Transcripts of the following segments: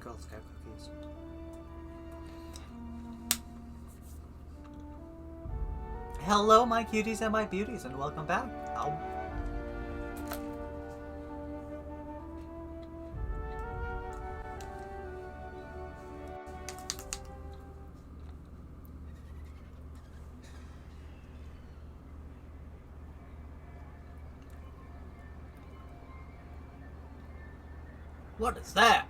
Girl Scout cookies. Hello, my cuties and my beauties, and welcome back. Oh. What is that?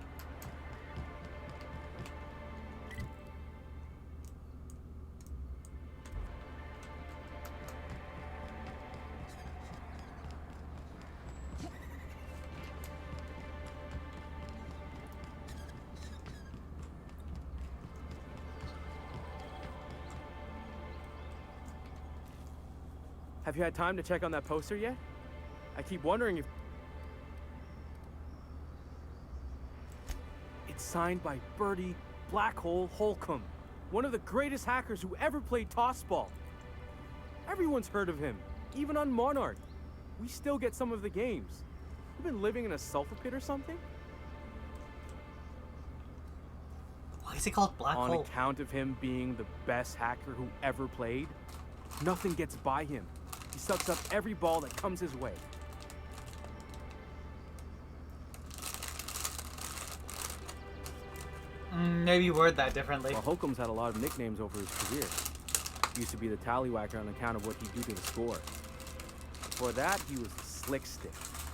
Have you had time to check on that poster yet? I keep wondering if... It's signed by Bertie Blackhole Holcomb, one of the greatest hackers who ever played tossball. Everyone's heard of him, even on Monarch. We still get some of the games. You've been living in a sulfur pit or something? Why is he called Black On Hole? account of him being the best hacker who ever played, nothing gets by him. He sucks up every ball that comes his way. Maybe word that differently. Well, Holcomb's had a lot of nicknames over his career. He used to be the tallywhacker on account of what he'd do to the score. Before that, he was the slick stick,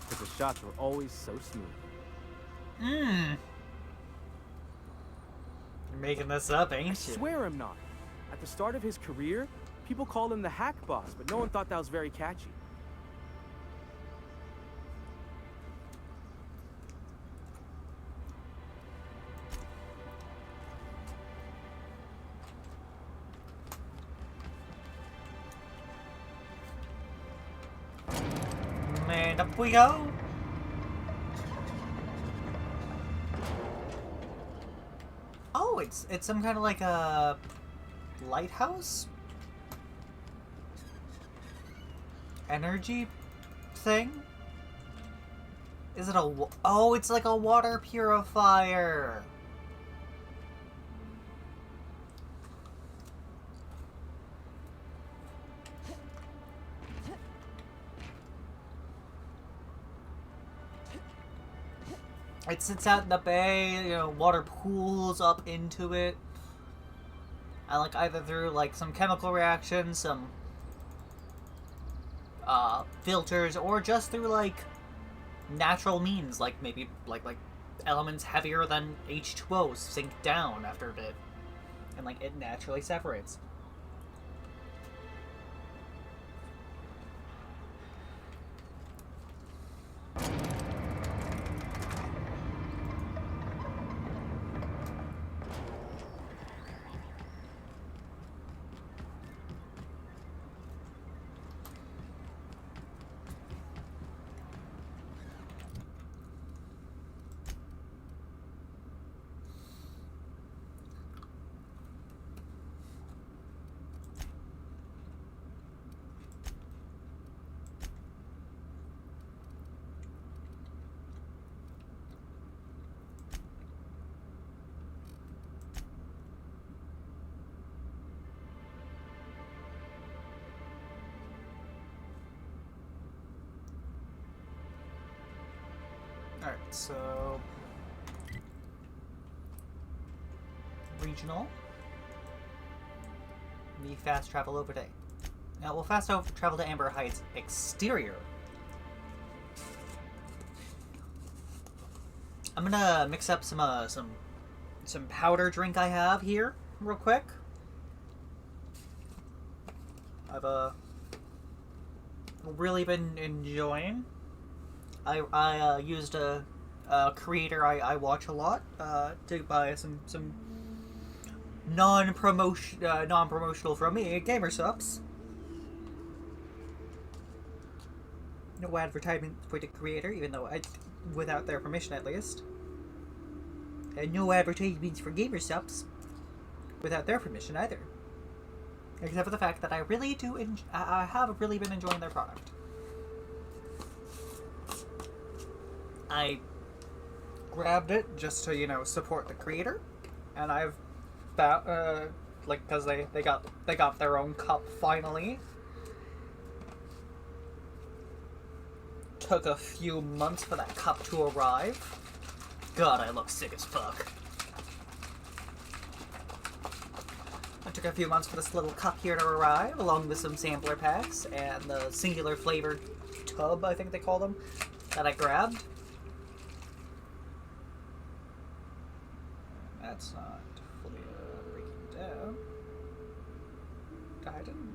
because the shots were always so smooth. You're making this up, I ain't you? swear I'm not. At the start of his career, people called him the hack boss, but no one thought that was very catchy. And up we go. Oh, it's some kind of like a lighthouse energy thing. Is it a? Oh, it's like a water purifier. It sits out in the bay, you know, water pools up into it. And like either through like some chemical reaction, some filters, or just through like natural means, like maybe like elements heavier than H2O sink down after a bit. And like it naturally separates. Alright, so regional. The fast travel over day. Now we'll fast travel to Amber Heights exterior. I'm gonna mix up some powder drink I have here real quick. I've really been enjoying. I used a creator I watch a lot to buy some non-promotional from me, Gamer Subs. No advertisement for the creator, even though without their permission at least. And no advertisements for Gamer Subs without their permission either. Except for the fact that I really do I have really been enjoying their product. I grabbed it just to, support the creator. And I've found, because they got their own cup finally. Took a few months for that cup to arrive. God, I look sick as fuck. It took a few months for this little cup here to arrive, along with some sampler packs and the singular flavored tub, I think they call them, that I grabbed. That's not fully breaking down. I didn't.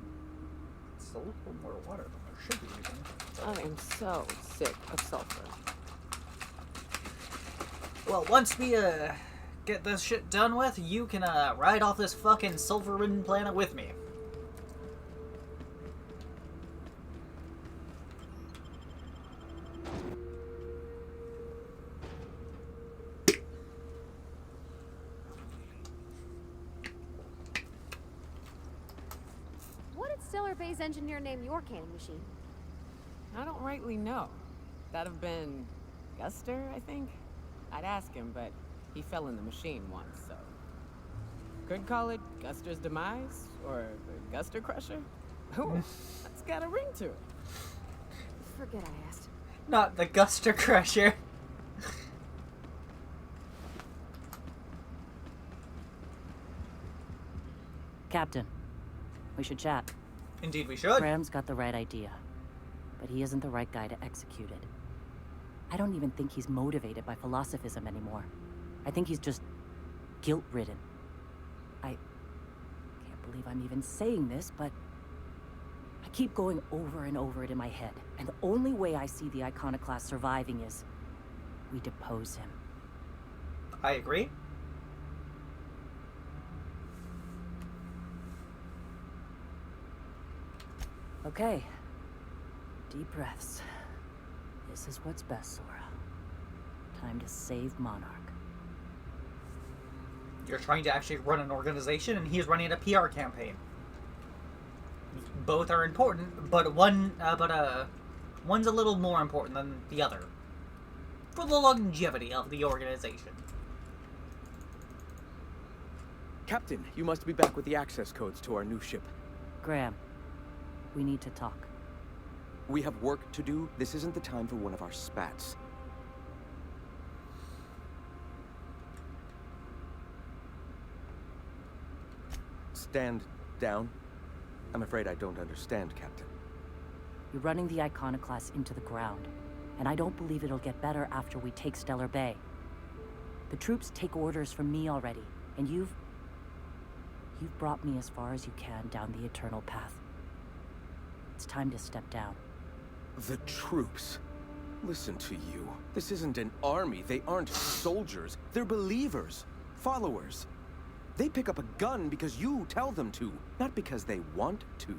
It's a little more water than there should be even. I am so sick of sulfur. Well, once we get this shit done with, you can ride off this fucking sulfur-ridden planet with me. What did Stellar Bay's engineer name your cannon machine? I don't rightly know. That'd have been Guster, I think? I'd ask him, but he fell in the machine once, so... Could call it Guster's Demise, or the Guster Crusher? Ooh, that's got a ring to it. Forget I asked. Not the Guster Crusher. Captain, we should chat. Indeed we should. Graham's got the right idea, but he isn't the right guy to execute it. I don't even think he's motivated by philosophism anymore. I think he's just guilt-ridden. I can't believe I'm even saying this, but I keep going over and over it in my head, and the only way I see the Iconoclast surviving is we depose him. I agree. Okay. Deep breaths. This is what's best, Sora. Time to save Monarch. You're trying to actually run an organization, and he's running a PR campaign. Both are important, but one's a little more important than the other. For the longevity of the organization. Captain, you must be back with the access codes to our new ship. Graham, we need to talk. We have work to do. This isn't the time for one of our spats. Stand down. I'm afraid I don't understand, Captain. You're running the Iconoclast into the ground, and I don't believe it'll get better after we take Stellar Bay. The troops take orders from me already, and you've brought me as far as you can down the Eternal Path. It's time to step down. The troops. Listen to you. This isn't an army. They aren't soldiers. They're believers. Followers. They pick up a gun because you tell them to, not because they want to.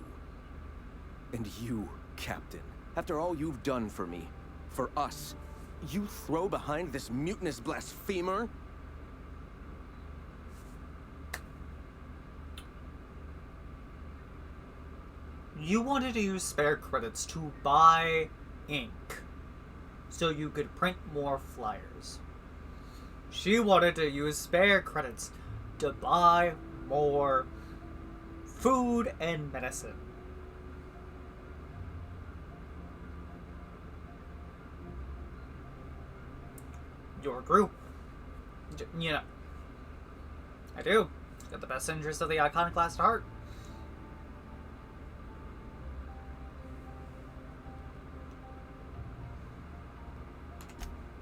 And you, Captain, after all you've done for me, for us, you throw behind this mutinous blasphemer? You wanted to use spare credits to buy ink, so you could print more flyers. She wanted to use spare credits to buy more food and medicine. Your group. I do. It's got the best interests of the Iconoclast at heart.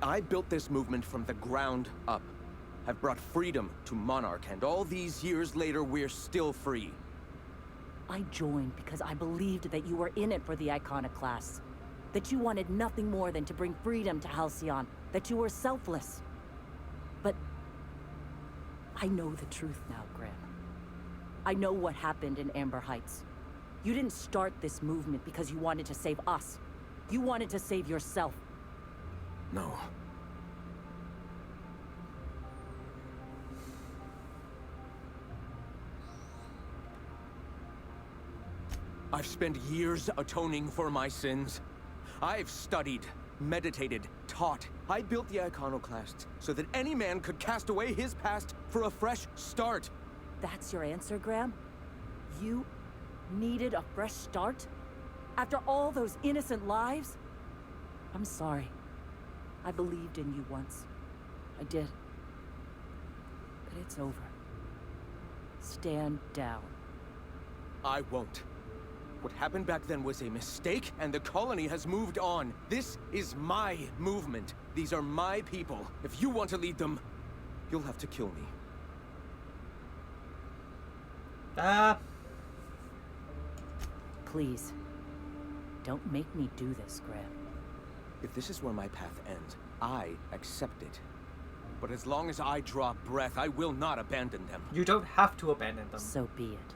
I built this movement from the ground up. I've brought freedom to Monarch, and all these years later, we're still free. I joined because I believed that you were in it for the Iconoclasts. That you wanted nothing more than to bring freedom to Halcyon. That you were selfless. But I know the truth now, Graham. I know what happened in Amber Heights. You didn't start this movement because you wanted to save us. You wanted to save yourself. No. I've spent years atoning for my sins. I've studied, meditated, taught. I built the Iconoclasts so that any man could cast away his past for a fresh start. That's your answer, Graham? You needed a fresh start? After all those innocent lives? I'm sorry. I believed in you once. I did. But it's over. Stand down. I won't. What happened back then was a mistake, and the colony has moved on. This is my movement. These are my people. If you want to lead them, you'll have to kill me. Please. Don't make me do this, Graham. If this is where my path ends, I accept it. But as long as I draw breath, I will not abandon them. You don't have to abandon them. So be it.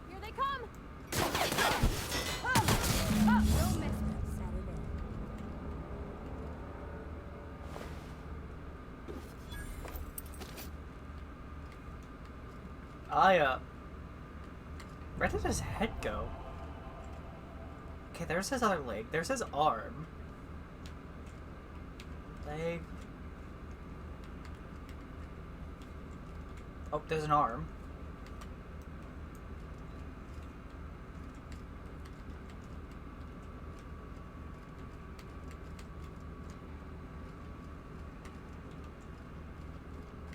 Here they come! Don't miss them. Set it in. Where did his head go? Okay, there's his other leg. There's his arm. Leg. Oh, there's an arm.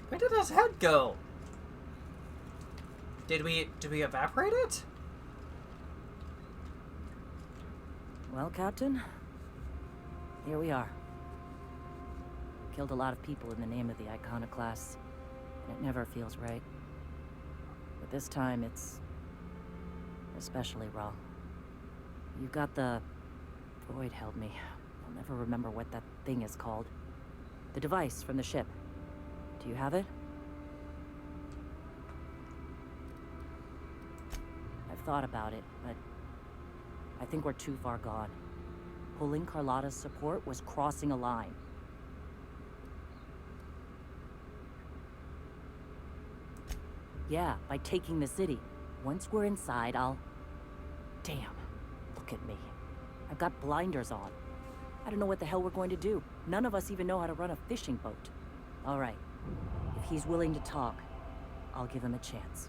Where did his head go? Did we evaporate it? Well, Captain, here we are. Killed a lot of people in the name of the Iconoclasts, and it never feels right. But this time, it's especially wrong. You got the... Void held me. I'll never remember what that thing is called. The device from the ship. Do you have it? I've thought about it, but I think we're too far gone. Pulling Carlotta's support was crossing a line. Yeah, by taking the city. Once we're inside, I'll... Damn, look at me. I've got blinders on. I don't know what the hell we're going to do. None of us even know how to run a fishing boat. All right, if he's willing to talk, I'll give him a chance.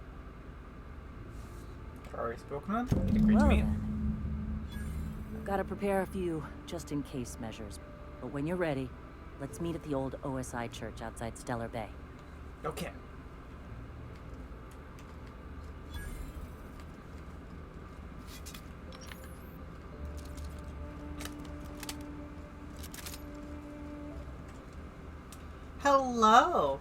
Already spoken on? He agreed to Well meet. then. I've got to prepare a few just-in-case measures. But when you're ready, let's meet at the old OSI church outside Stellar Bay. Okay. Hello.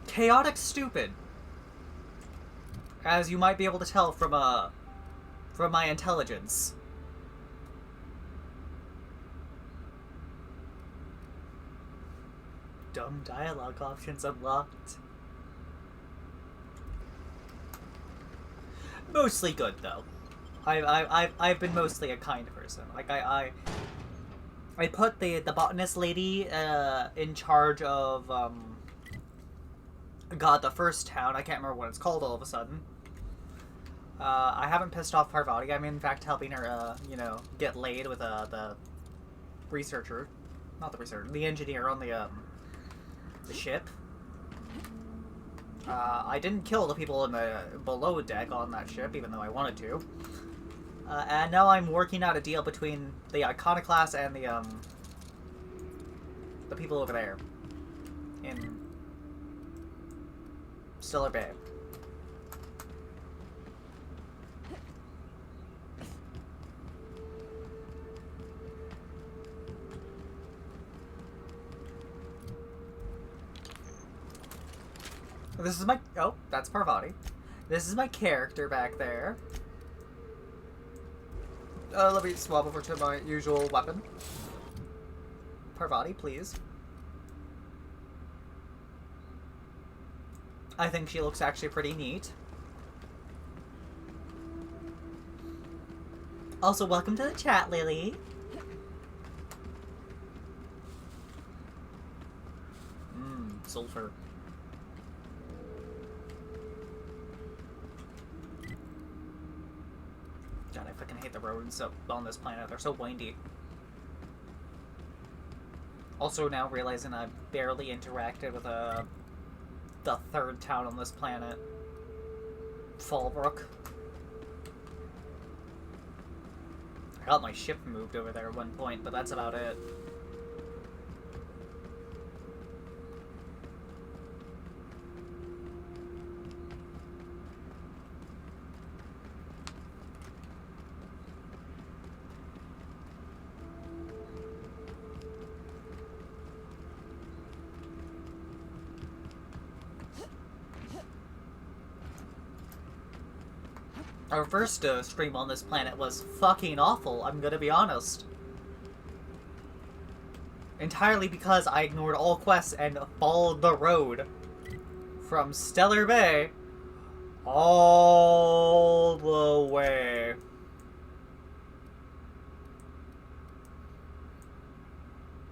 Chaotic stupid. As you might be able to tell from my intelligence. Dumb dialogue options unlocked. Mostly good though. I've been mostly a kind person. Like I put the botanist lady in charge of God, the first town. I can't remember what it's called all of a sudden. I haven't pissed off Parvati. I'm in fact helping her get laid with the researcher, not the researcher, the engineer on the ship. I didn't kill the people in the below deck on that ship, even though I wanted to. And now I'm working out a deal between the Iconoclast and the people over there in Stellar Bay. This is my... Oh, that's Parvati. This is my character back there. Let me swap over to my usual weapon. Parvati, please. I think she looks actually pretty neat. Also, welcome to the chat, Lily. Sulfur. God, I fucking hate the roads on this planet. They're so windy. Also now realizing I barely interacted with the third town on this planet, Fallbrook. I got my ship moved over there at one point, but that's about it. Our first stream on this planet was fucking awful, I'm gonna be honest. Entirely because I ignored all quests and followed the road from Stellar Bay all the way.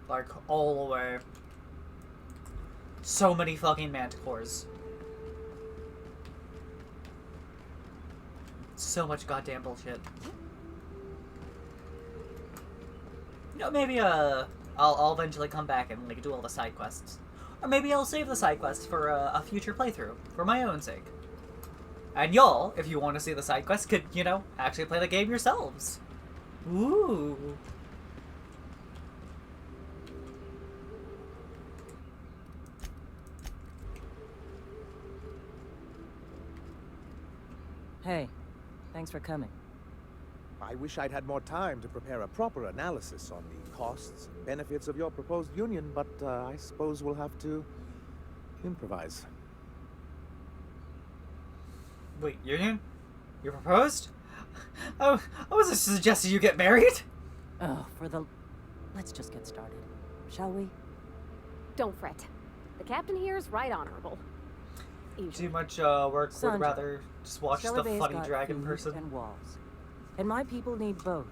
Like, all the way. So many fucking manticores. So much goddamn bullshit. You know, maybe I'll eventually come back and like do all the side quests, or maybe I'll save the side quests for a future playthrough for my own sake. And y'all, if you want to see the side quests, could actually play the game yourselves. Ooh. Hey, thanks for coming. I wish I'd had more time to prepare a proper analysis on the costs and benefits of your proposed union, but I suppose we'll have to improvise. Wait, union? You proposed? I wasn't suggesting you get married. Oh, let's just get started, shall we? Don't fret. The captain here is right honorable. Too much work. Sandra, would rather just watch the Stellar Bay's funny got dragon food person. and walls. And my people need both.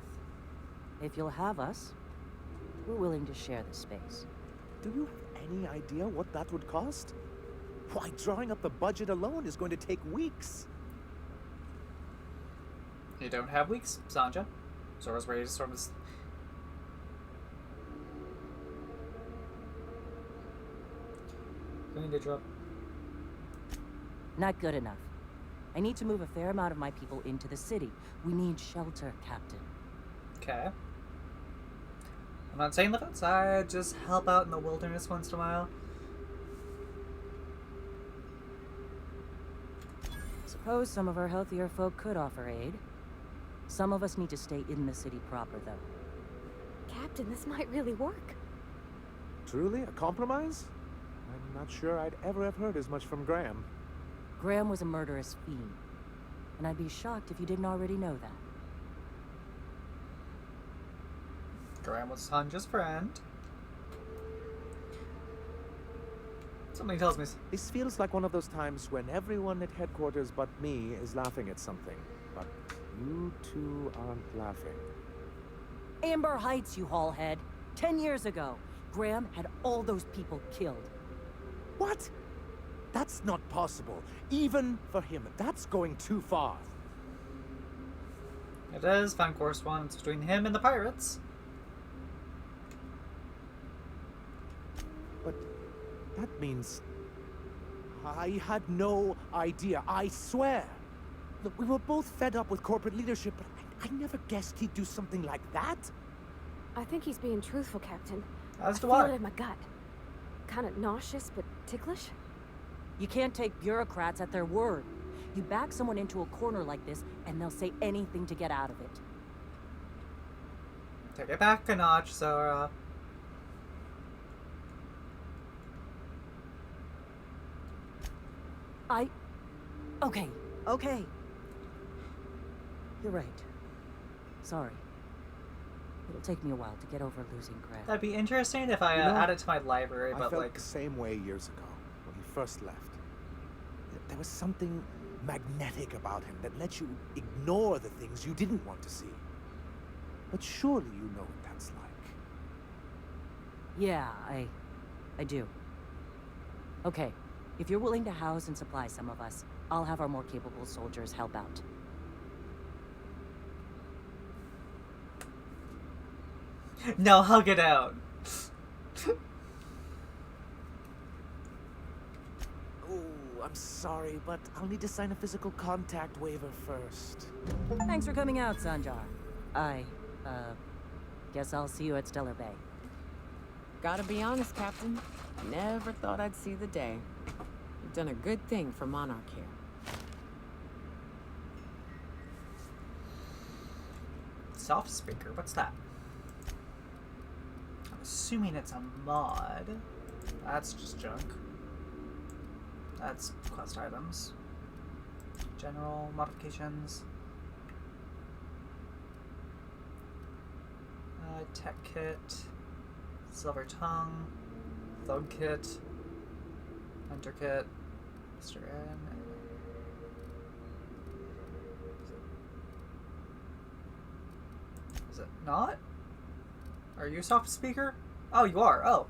If you'll have us, we're willing to share the space. Do you have any idea what that would cost? Why, drawing up the budget alone is going to take weeks. You don't have weeks, Sanja. Zora's raised from his... Going to drop. Not good enough. I need to move a fair amount of my people into the city. We need shelter, Captain. Okay. I'm not saying live outside, just help out in the wilderness once in a while. Suppose some of our healthier folk could offer aid. Some of us need to stay in the city proper, though. Captain, this might really work. Truly, a compromise? I'm not sure I'd ever have heard as much from Graham. Graham was a murderous fiend, and I'd be shocked if you didn't already know that. Graham was Sanja's friend. Something tells me... This feels like one of those times when everyone at headquarters but me is laughing at something. But you two aren't laughing. Amber Heights, you haulhead. 10 years ago, Graham had all those people killed. What? That's not possible. Even for him, that's going too far. It is fun correspondence between him and the pirates. But that means... I had no idea, I swear. Look, we were both fed up with corporate leadership, but I never guessed he'd do something like that. I think he's being truthful, Captain. As do I feel I. it in my gut. Kind of nauseous, but ticklish. You can't take bureaucrats at their word. You back someone into a corner like this, and they'll say anything to get out of it. Take it back a notch, Zora. Okay. You're right. Sorry. It'll take me a while to get over losing Graham. That'd be interesting if I You know, add it to my library, I but felt like... the same way years ago, when he first left. There was something magnetic about him that let you ignore the things you didn't want to see. But surely you know what that's like. Yeah, I do. Okay. If you're willing to house and supply some of us, I'll have our more capable soldiers help out. Now hug it out. Oh, I'm sorry, but I'll need to sign a physical contact waiver first. Thanks for coming out, Sanjar. Guess I'll see you at Stellar Bay. Gotta be honest, Captain. Never thought I'd see the day. You've done a good thing for Monarch here. Soft speaker, what's that? I'm assuming it's a mod. That's just junk. That's quest items. General modifications. Tech kit. Silver tongue. Thug kit. Hunter kit. Mr. N. Is it not? Are you a soft speaker? Oh, you are. Oh.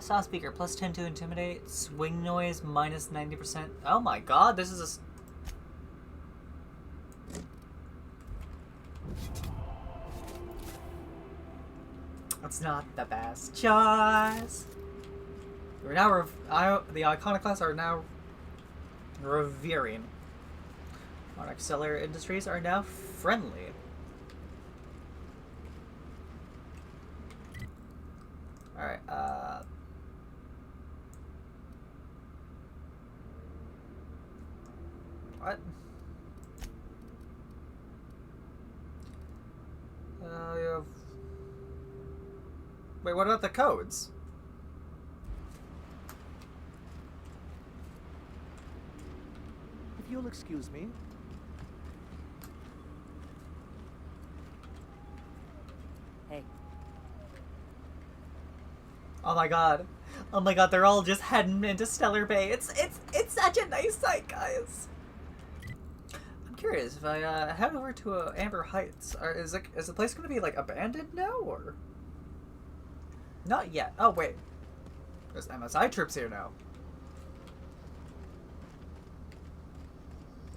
Soft speaker, plus 10 to intimidate. Swing noise, minus 90%. Oh my god, this is a... That's not the best choice. We're now the Iconoclasts are now revering. Monarch Stellar Industries are now friendly. Alright, what? You have... Wait, what about the codes? If you'll excuse me. Hey, Oh my god. Oh my god, they're all just heading into Stellar Bay. It's such a nice sight, guys. I'm curious, if I head over to Amber Heights, is the place going to be like abandoned now, or? Not yet. Oh wait. There's MSI troops here now.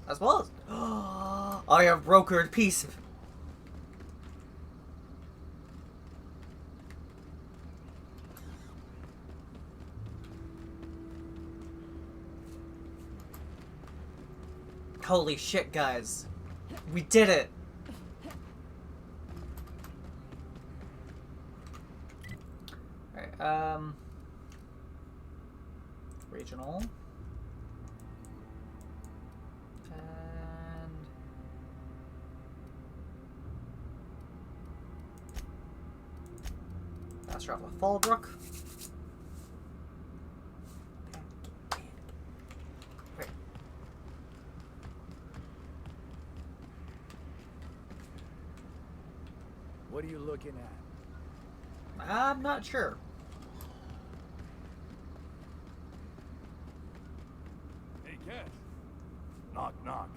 As well as... I have brokered peace. Holy shit, guys. We did it. Alright, regional. And... Fast travel to Fallbrook. Wait. What are you looking at? I'm not sure. Hey, Cash. Knock, knock.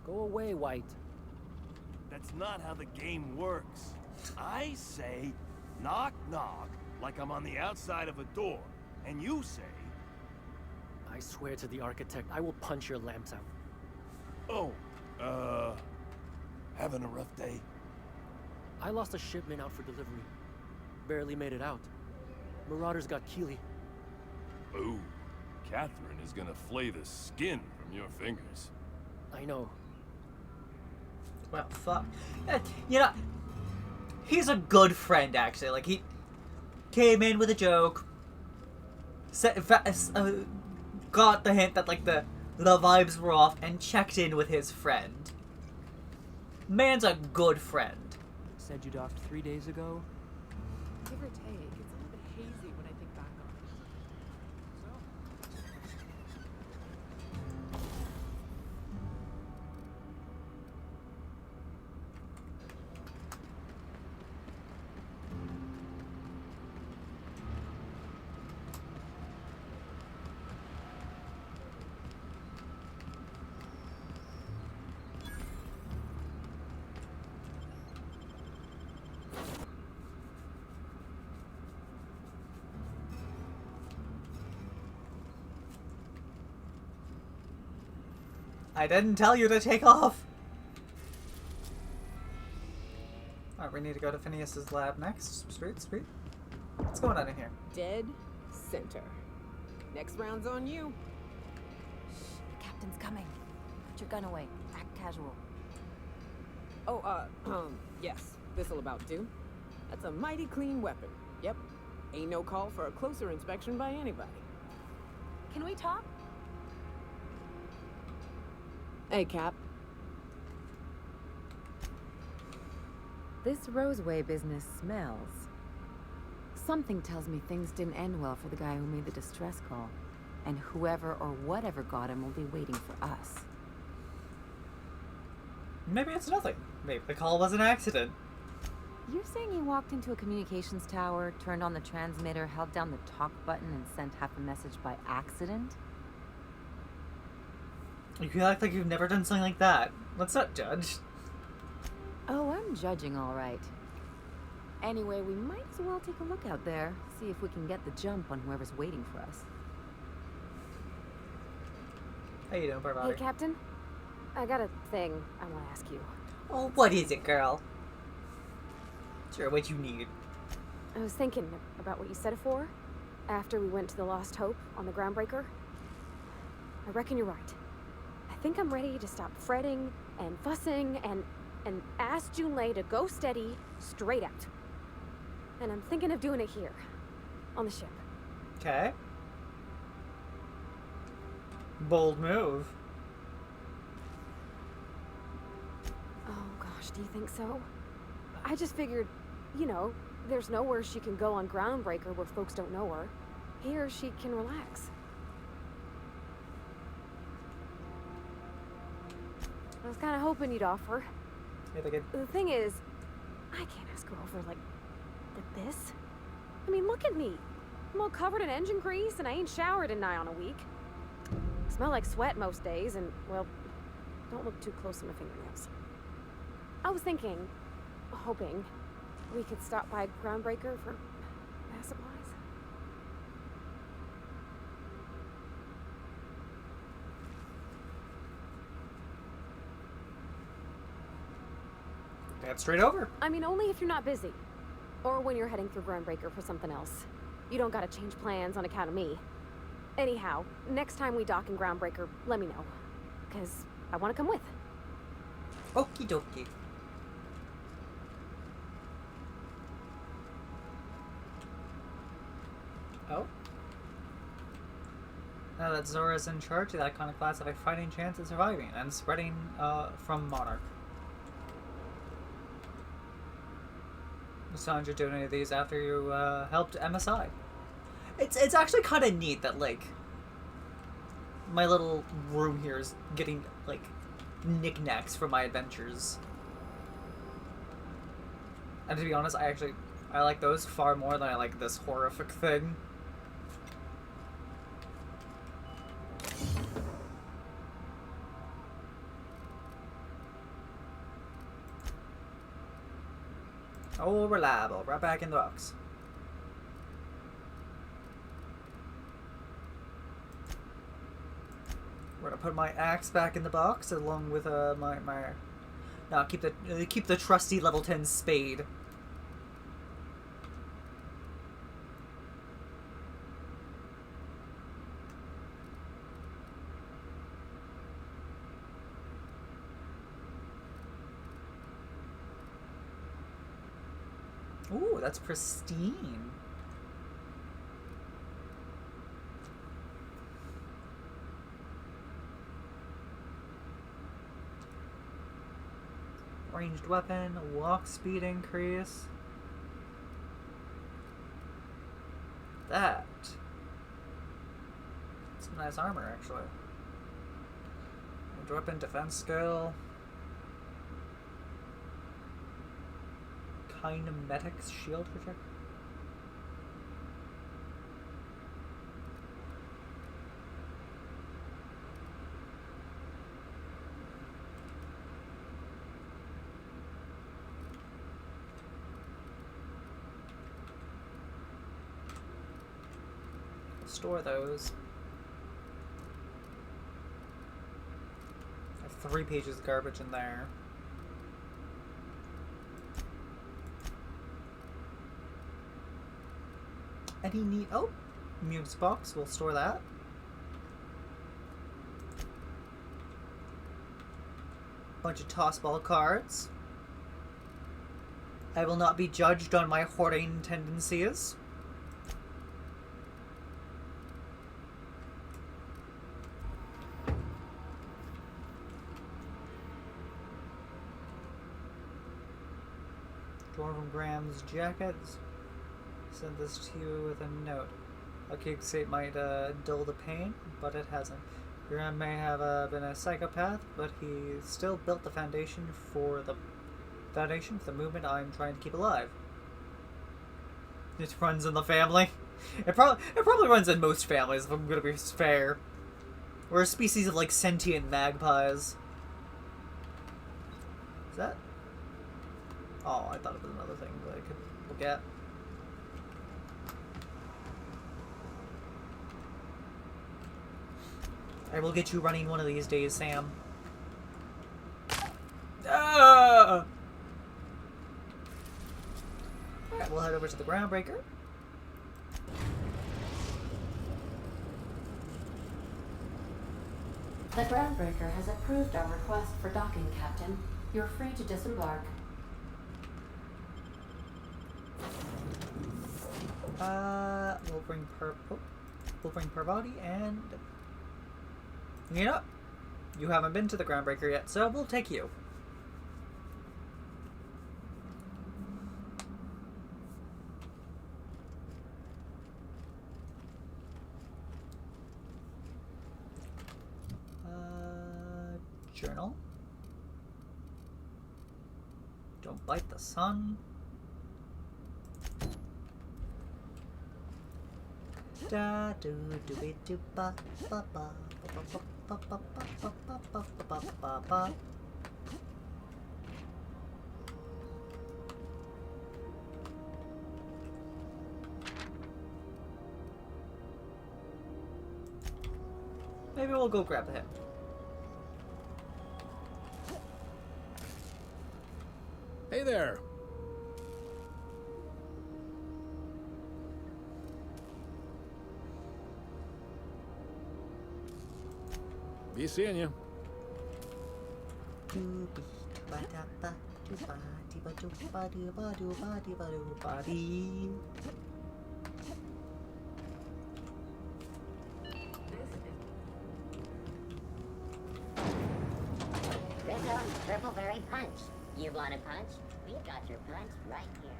Go away, White. That's not how the game works. I say, knock, knock, like I'm on the outside of a door. And you say, I swear to the architect, I will punch your lamps out. oh, having a rough day? I lost a shipment out for delivery. Barely made it out. Marauders got Keely. Ooh, Catherine is gonna flay the skin from your fingers. I know. Well, fuck. You know, he's a good friend, actually. Like, he came in with a joke, got the hint that, like, the vibes were off, and checked in with his friend. Man's a good friend. Said you docked 3 days ago? Give or take, it's a little bit hazy when I think back on it. I didn't tell you to take off. Alright, we need to go to Phineas's lab next. Sweet. What's going on in here? Dead center. Next round's on you. The captain's coming. Put your gun away. Act casual. Oh, yes. This'll about do. That's a mighty clean weapon. Yep. Ain't no call for a closer inspection by anybody. Can we talk? Hey, Cap. This Roseway business smells. Something tells me things didn't end well for the guy who made the distress call. And whoever or whatever got him will be waiting for us. Maybe it's nothing. Maybe the call was an accident. You're saying he walked into a communications tower, turned on the transmitter, held down the talk button, and sent half a message by accident? You act like you've never done something like that. Let's not judge. Oh, I'm judging all right. Anyway, we might as well take a look out there, see if we can get the jump on whoever's waiting for us. How you doing, Hey, Barbati? Captain. I got a thing I want to ask you. Oh, what is it, girl? Sure, what you need. I was thinking about what you said afore, after we went to the Lost Hope on the Groundbreaker. I reckon you're right. I think I'm ready to stop fretting and fussing and ask Junlei to go steady, straight out. And I'm thinking of doing it here, on the ship. Okay. Bold move. Oh gosh, do you think so? I just figured, you know, there's nowhere she can go on Groundbreaker where folks don't know her. Here she can relax. I was kind of hoping you'd offer. Yeah, they get The thing is, I can't ask her over like this. I mean, look at me. I'm all covered in engine grease and I ain't showered in nigh on a week. Smell like sweat most days and, well, don't look too close to my fingernails. I was thinking, hoping, we could stop by Groundbreaker for bath supplies. head straight over. I mean, only if you're not busy. Or when you're heading through Groundbreaker for something else. You don't gotta change plans on account of me. Anyhow, next time we dock in Groundbreaker, let me know. 'Cause I wanna come with. Okie dokie. Oh. Now that Zora's in charge, the iconoclasts have a fighting chance of surviving and spreading from Monarch. Sandra doing any of these after you helped MSI. It's actually kind of neat that like my little room here is getting like knickknacks from my adventures. And to be honest, I like those far more than I like this horrific thing. Oh, reliable. Right back in the box. We're gonna put my axe back in the box along with my no, keep the trusty level 10 spade. Ooh, that's pristine. Ranged weapon, walk speed increase. That's some nice armor, actually. Ranged weapon, defense skill. Kinematics shield protect. Store those. I have 3 pages of garbage in there. any need... Oh! Music box. We'll store that. Bunch of tossball cards. I will not be judged on my hoarding tendencies. Torn from Graham's jackets. Send this to you with a note. A keepsake might dull the pain, but it hasn't. Graham may have been a psychopath, but he still built the foundation for the movement I'm trying to keep alive. It runs in the family. It probably runs in most families, if I'm gonna be fair. We're a species of like sentient magpies. Is that? Oh, I thought it was another thing that I could look at. I will get you running one of these days, Sam. Ah! Alright, we'll head over to the Groundbreaker. The Groundbreaker has approved our request for docking, Captain. You're free to disembark. We'll bring Parvati and... You know, you haven't been to the Groundbreaker yet, so we'll take you. Journal. Don't bite the sun. Da do do be do ba ba ba ba ba ba ba ba ba ba ba ba ba. Maybe we'll go grab him. Hey there. Be seeing you. Rizzo Purpleberry Punch. You want a punch? We've got your punch right here.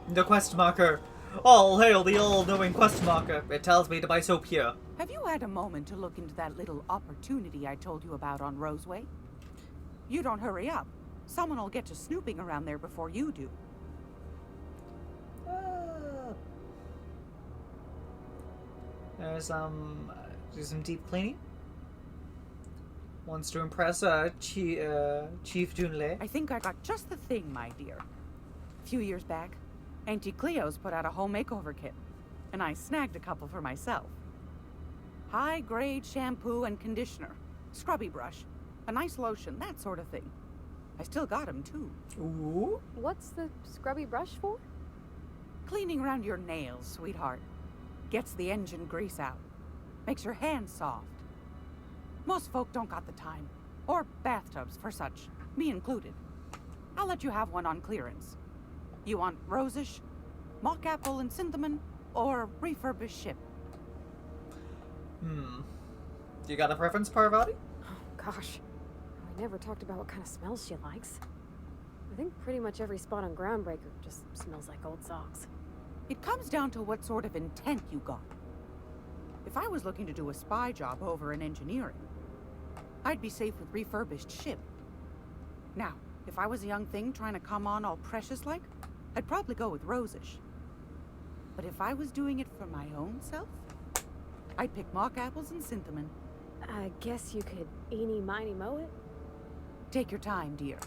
The quest marker. All hail the all-knowing quest marker. It tells me to buy soap here. Have you had a moment to look into that little opportunity I told you about on Roseway? You don't hurry up. Someone will get to snooping around there before you do. There's do some deep cleaning. Wants to impress Chief Junlei. I think I got just the thing, my dear. A few years back, Auntie Cleo's put out a home makeover kit, and I snagged a couple for myself. High-grade shampoo and conditioner, scrubby brush, a nice lotion, that sort of thing. I still got them, too. Ooh. What's the scrubby brush for? Cleaning around your nails, sweetheart. Gets the engine grease out. Makes your hands soft. Most folk don't got the time. Or bathtubs for such, me included. I'll let you have one on clearance. You want rosish, mock apple and cinnamon, or refurbished ship? You got a preference, Parvati? Oh, gosh. We never talked about what kind of smells she likes. I think pretty much every spot on Groundbreaker just smells like old socks. It comes down to what sort of intent you got. If I was looking to do a spy job over in engineering, I'd be safe with refurbished ship. Now, if I was a young thing trying to come on all precious-like, I'd probably go with rosish. But if I was doing it for my own self, I'd pick mock apples and cinnamon. I guess you could eeny-miny mow it? Take your time, dear.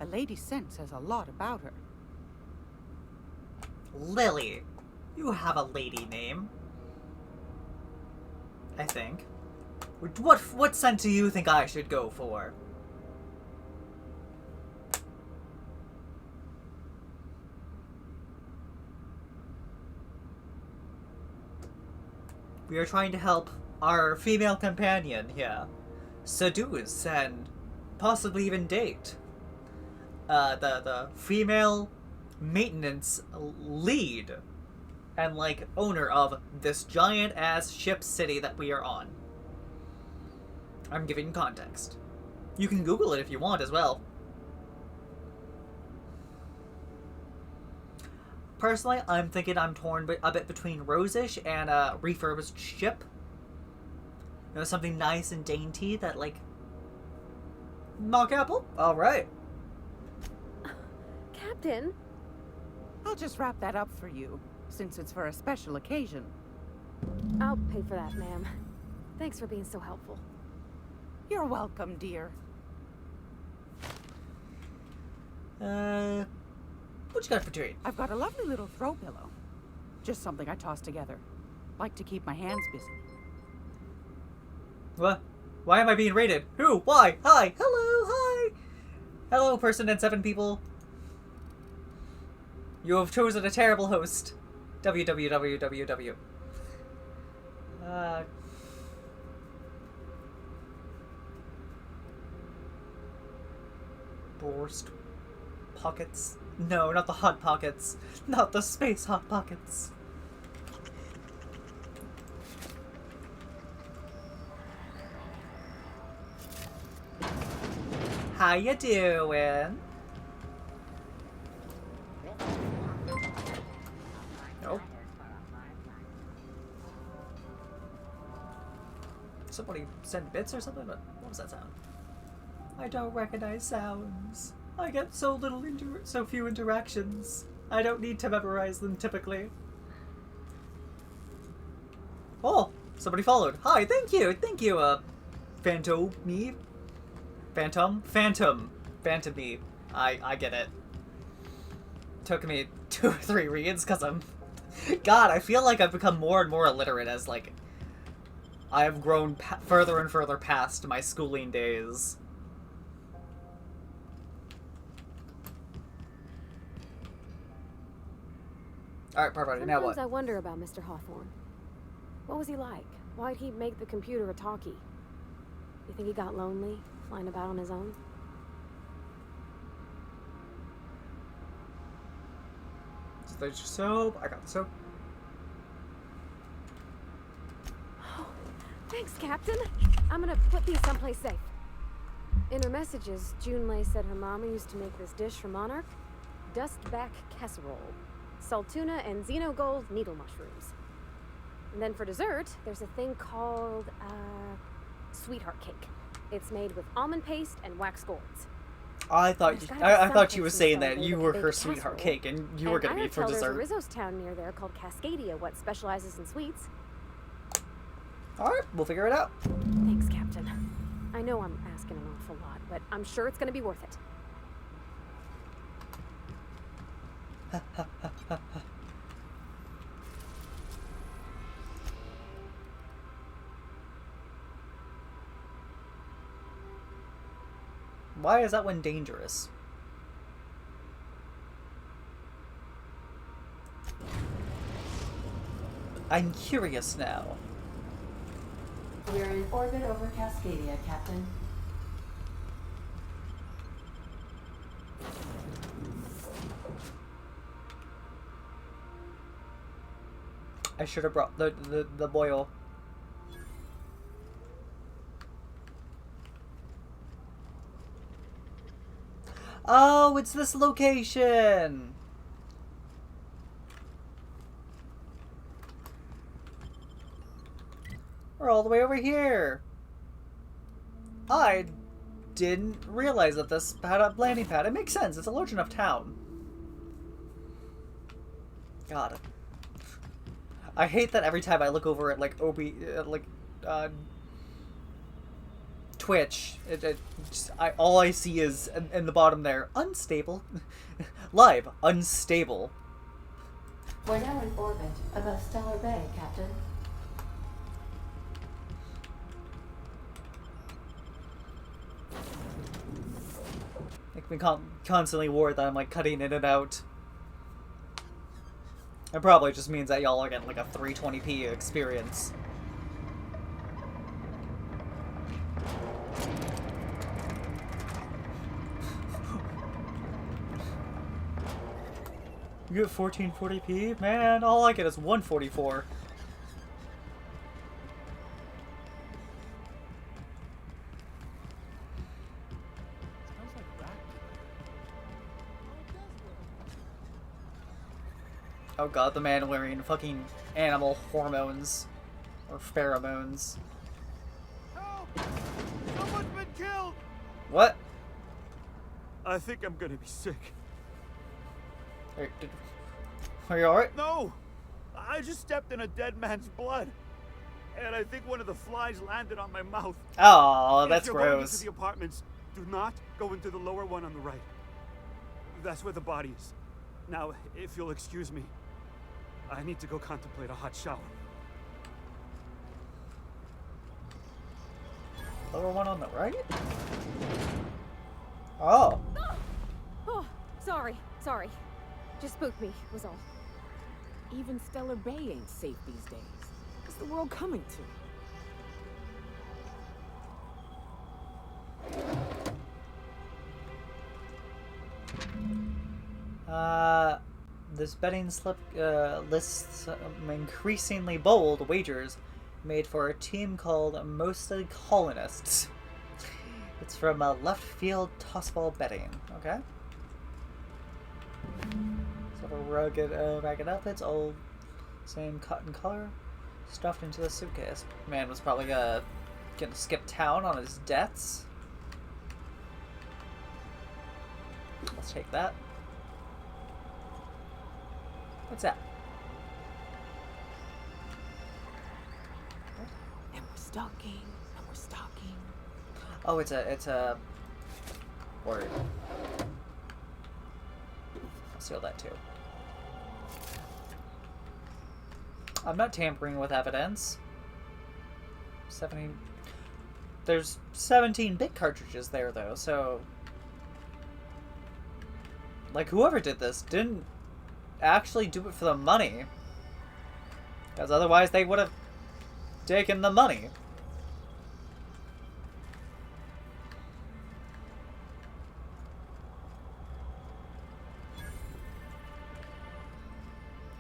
A lady's scent says a lot about her. Lily. You have a lady name. I think. What scent do you think I should go for? We are trying to help our female companion here seduce and possibly even date the female maintenance lead and like owner of this giant ass ship city that we are on. I'm giving context. You can Google it if you want as well. Personally, I'm thinking I'm torn a bit between Rosish and a refurbished ship. You know, something nice and dainty that, like... Mock apple? Alright. Captain? I'll just wrap that up for you, since it's for a special occasion. I'll pay for that, ma'am. Thanks for being so helpful. You're welcome, dear. What you got for treat? I've got a lovely little throw pillow. Just something I toss together. Like to keep my hands busy. What? Why am I being raided? Who? Why? Hi! Hello! Hi! Hello, person and 7 people. You have chosen a terrible host. www. Borst pockets. No, not the hot pockets. Not the space hot pockets. How you doing? Nope. Somebody sent bits or something? What was that sound? I don't recognize sounds. I get so few interactions. I don't need to memorize them typically. Oh, somebody followed. Hi, thank you, Phantom me. I get it. Took me 2 or 3 reads because I'm... God, I feel like I've become more and more illiterate as, like, I have grown further and further past my schooling days. Alright, perfect. Now what? Sometimes I wonder about Mr. Hawthorne. What was he like? Why'd he make the computer a talkie? You think he got lonely, flying about on his own? There's soap. I got the soap. Oh, thanks, Captain. I'm gonna put these someplace safe. In her messages, Junlei said her mama used to make this dish for Monarch. Dustback casserole. Salt tuna and xenogold needle mushrooms. And then for dessert, there's a thing called, sweetheart cake. It's made with almond paste and wax golds. I thought you were saying that you were her sweetheart cake and you were gonna be for dessert. There's a Rizzo's town near there called Cascadia, what specializes in sweets. Alright, we'll figure it out. Thanks, Captain. I know I'm asking an awful lot, but I'm sure it's gonna be worth it. Why is that one dangerous? I'm curious now. We're in orbit over Cascadia, Captain. I should have brought the boil. Oh, it's this location! We're all the way over here! I didn't realize that this had a landing pad. It makes sense, it's a large enough town. God. I hate that every time I look over at, like, Twitch, all I see is, in the bottom there, unstable. Live, unstable. We're now in orbit above Stellar Bay, Captain. Like, we constantly worried that I'm, like, cutting in and out. It probably just means that y'all are getting, like, a 320p experience. You get 1440p? Man, all I get is 144. Oh god, the Mandalorian fucking animal hormones. Or pheromones. Help! Someone's been killed! What? I think I'm gonna be sick. Are you alright? No! I just stepped in a dead man's blood. And I think one of the flies landed on my mouth. Oh, that's if you're going gross. into the apartments, do not go into the lower one on the right. That's where the body is. Now, if you'll excuse me, I need to go contemplate a hot shower. Lower one on the right? Oh. Oh, sorry. Just spooked me, was all. Even Stellar Bay ain't safe these days. What's the world coming to? This betting slip lists increasingly bold wagers made for a team called Mostly Colonists. It's from Left Field Tossball Betting. Okay. Sort of rugged, ragged outfits, all same cotton color, stuffed into the suitcase. Man was probably gonna skip town on his debts. Let's take that. What's that? And we're stalking. Oh, it's a word. I'll seal that too. I'm not tampering with evidence. 17. There's 17-bit cartridges there though, so like whoever did this didn't actually do it for the money, because otherwise they would have taken the money.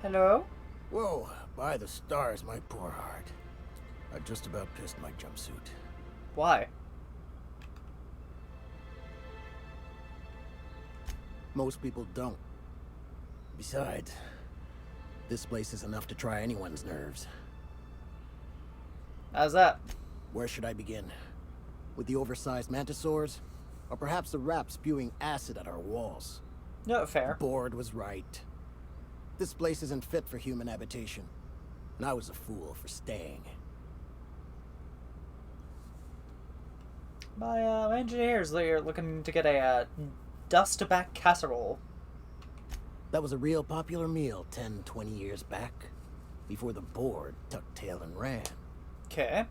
Hello? Whoa, by the stars, my poor heart. I just about pissed my jumpsuit. Why? Most people don't. Besides, this place is enough to try anyone's nerves. How's that? Where should I begin? With the oversized mantisaurs? Or perhaps the rap spewing acid at our walls? No, fair. Board was right. This place isn't fit for human habitation. And I was a fool for staying. My engineers, they're looking to get a dust-back casserole. That was a real popular meal 10, 20 years back. Before the board tucked tail and ran. Okay.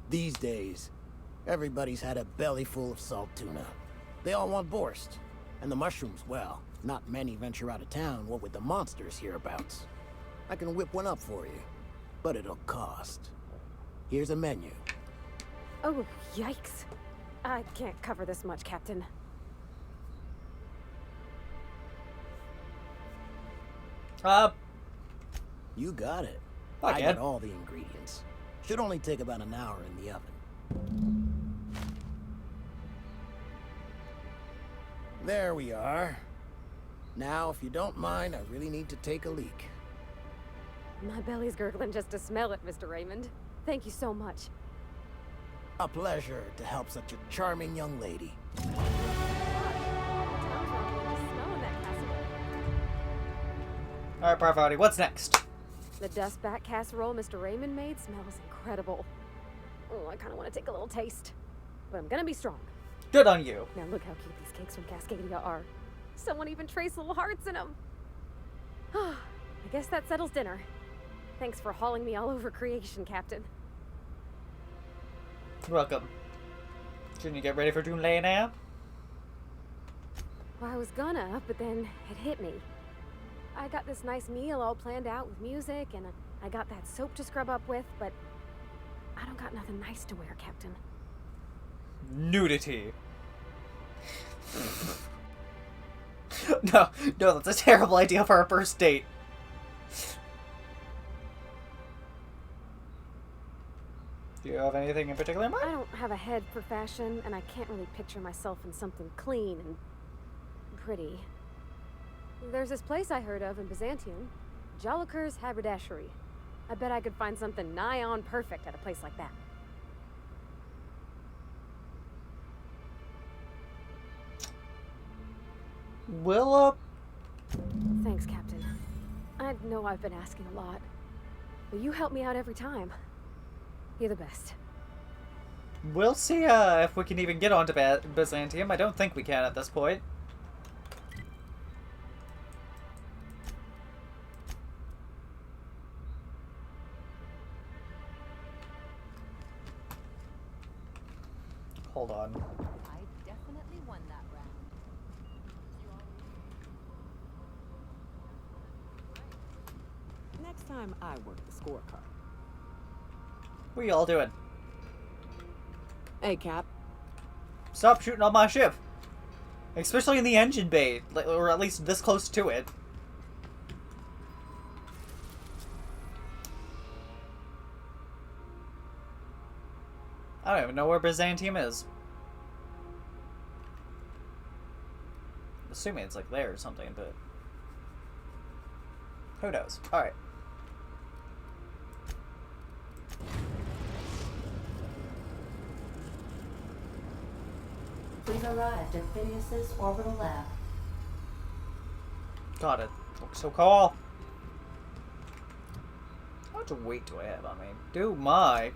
These days, everybody's had a belly full of salt tuna. They all want borscht. And the mushrooms, well, not many venture out of town, what with the monsters hereabouts. I can whip one up for you, but it'll cost. Here's a menu. Oh, yikes. I can't cover this much, Captain. You got it. I got all the ingredients. Should only take about an hour in the oven. There we are. Now, if you don't mind, I really need to take a leak. My belly's gurgling just to smell it, Mr. Raymond. Thank you so much. A pleasure to help such a charming young lady. Alright, Parvati, what's next? The dustback casserole Mr. Raymond made smells incredible. Oh, I kind of want to take a little taste. But I'm gonna be strong. Good on you. Now look how cute these cakes from Cascadia are. Someone even traced little hearts in them. I guess that settles dinner. Thanks for hauling me all over creation, Captain. You're welcome. Shouldn't you get ready for Doonlay now? Well, I was gonna, but then it hit me. I got this nice meal all planned out with music, and I got that soap to scrub up with, but I don't got nothing nice to wear, Captain. No, no, that's a terrible idea for our first date. Do you have anything in particular in mind? I don't have a head for fashion, and I can't really picture myself in something clean and pretty. There's this place I heard of in Byzantium, Jolicoeur's Haberdashery. I bet I could find something nigh on perfect at a place like that. Will, Thanks, Captain. I know I've been asking a lot, but you help me out every time. You're the best. we'll see if we can even get onto Byzantium. I don't think we can at this point. Hold on. I definitely won that round. Next time I work the scorecard. What are y'all doing? Hey, Cap. Stop shooting on my ship! Especially in the engine bay, or at least this close to it. I don't even know where Byzantium is. I'm assuming it's like there or something, but who knows? Alright. We've arrived at Phineas's orbital lab. Got it. Looks so cool. How much weight do I have on me? Do my.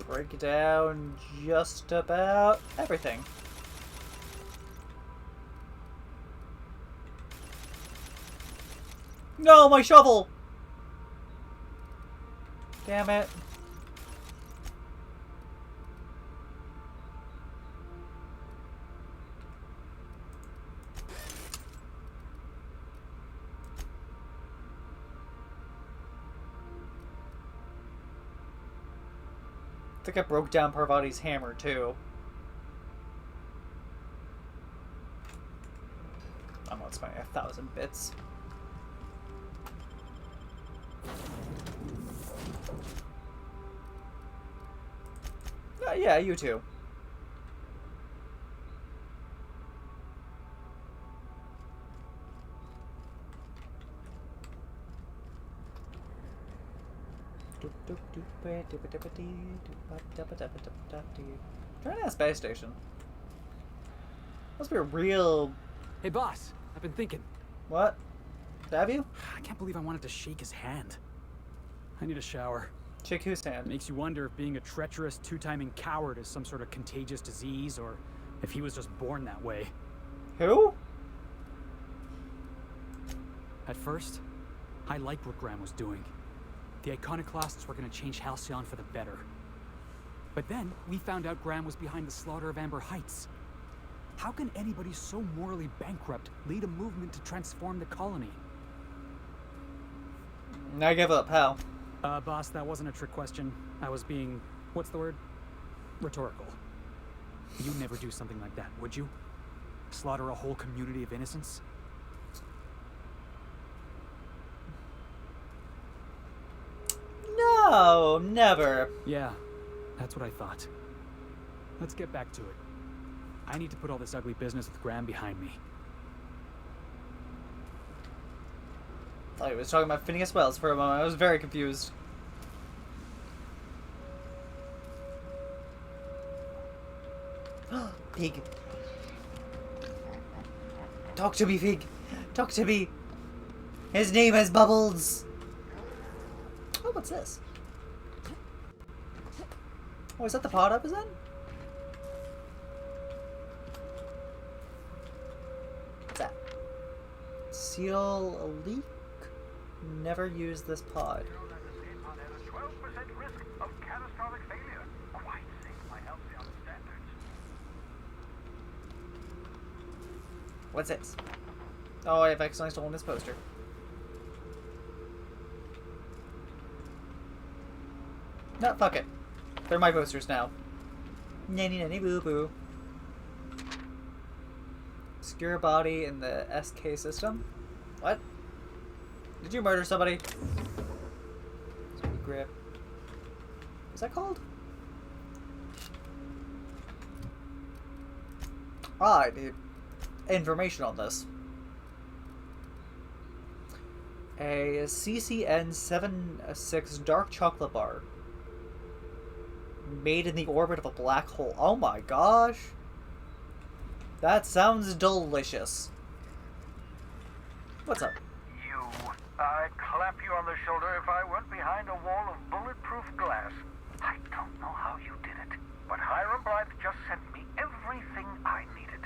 Break down just about everything. No, my shovel! Damn it. I think I broke down Parvati's hammer too. I'm not spending 1,000 bits. Yeah, you too. Trying to space station. Must be a real. Hey, boss. I've been thinking. What? Have you? I can't believe I wanted to shake his hand. I need a shower. Shake whose hand? Makes you wonder if being a treacherous, two-timing coward is some sort of contagious disease, or if he was just born that way. Who? At first, I liked what Graham was doing. The Iconoclasts were going to change Halcyon for the better. But then, we found out Graham was behind the slaughter of Amber Heights. How can anybody so morally bankrupt lead a movement to transform the colony? I give up, how? Boss, that wasn't a trick question. I was being, what's the word? Rhetorical. You'd never do something like that, would you? Slaughter a whole community of innocents? No, never. Yeah, that's what I thought. Let's get back to it. I need to put all this ugly business with Graham behind me. I thought he was talking about Phineas Wells for a moment. I was very confused. Pig. Talk to me, Pig. Talk to me. His name is Bubbles. Oh, what's this? Oh, is that the pod up, is that? What's that? Seal a leak? Never use this pod. What's this? Oh, I've accidentally stolen this poster. No, fuck it. They're my posters now. Nanny nanny boo boo. Obscure body in the SK system? What? Did you murder somebody? Grip. What's that called? Ah, I need information on this. A CCN-76 dark chocolate bar. Made in the orbit of a black hole. Oh my gosh. That sounds delicious. What's up? I'd clap you on the shoulder if I weren't behind a wall of bulletproof glass. I don't know how you did it, but Hiram Blythe just sent me everything I needed.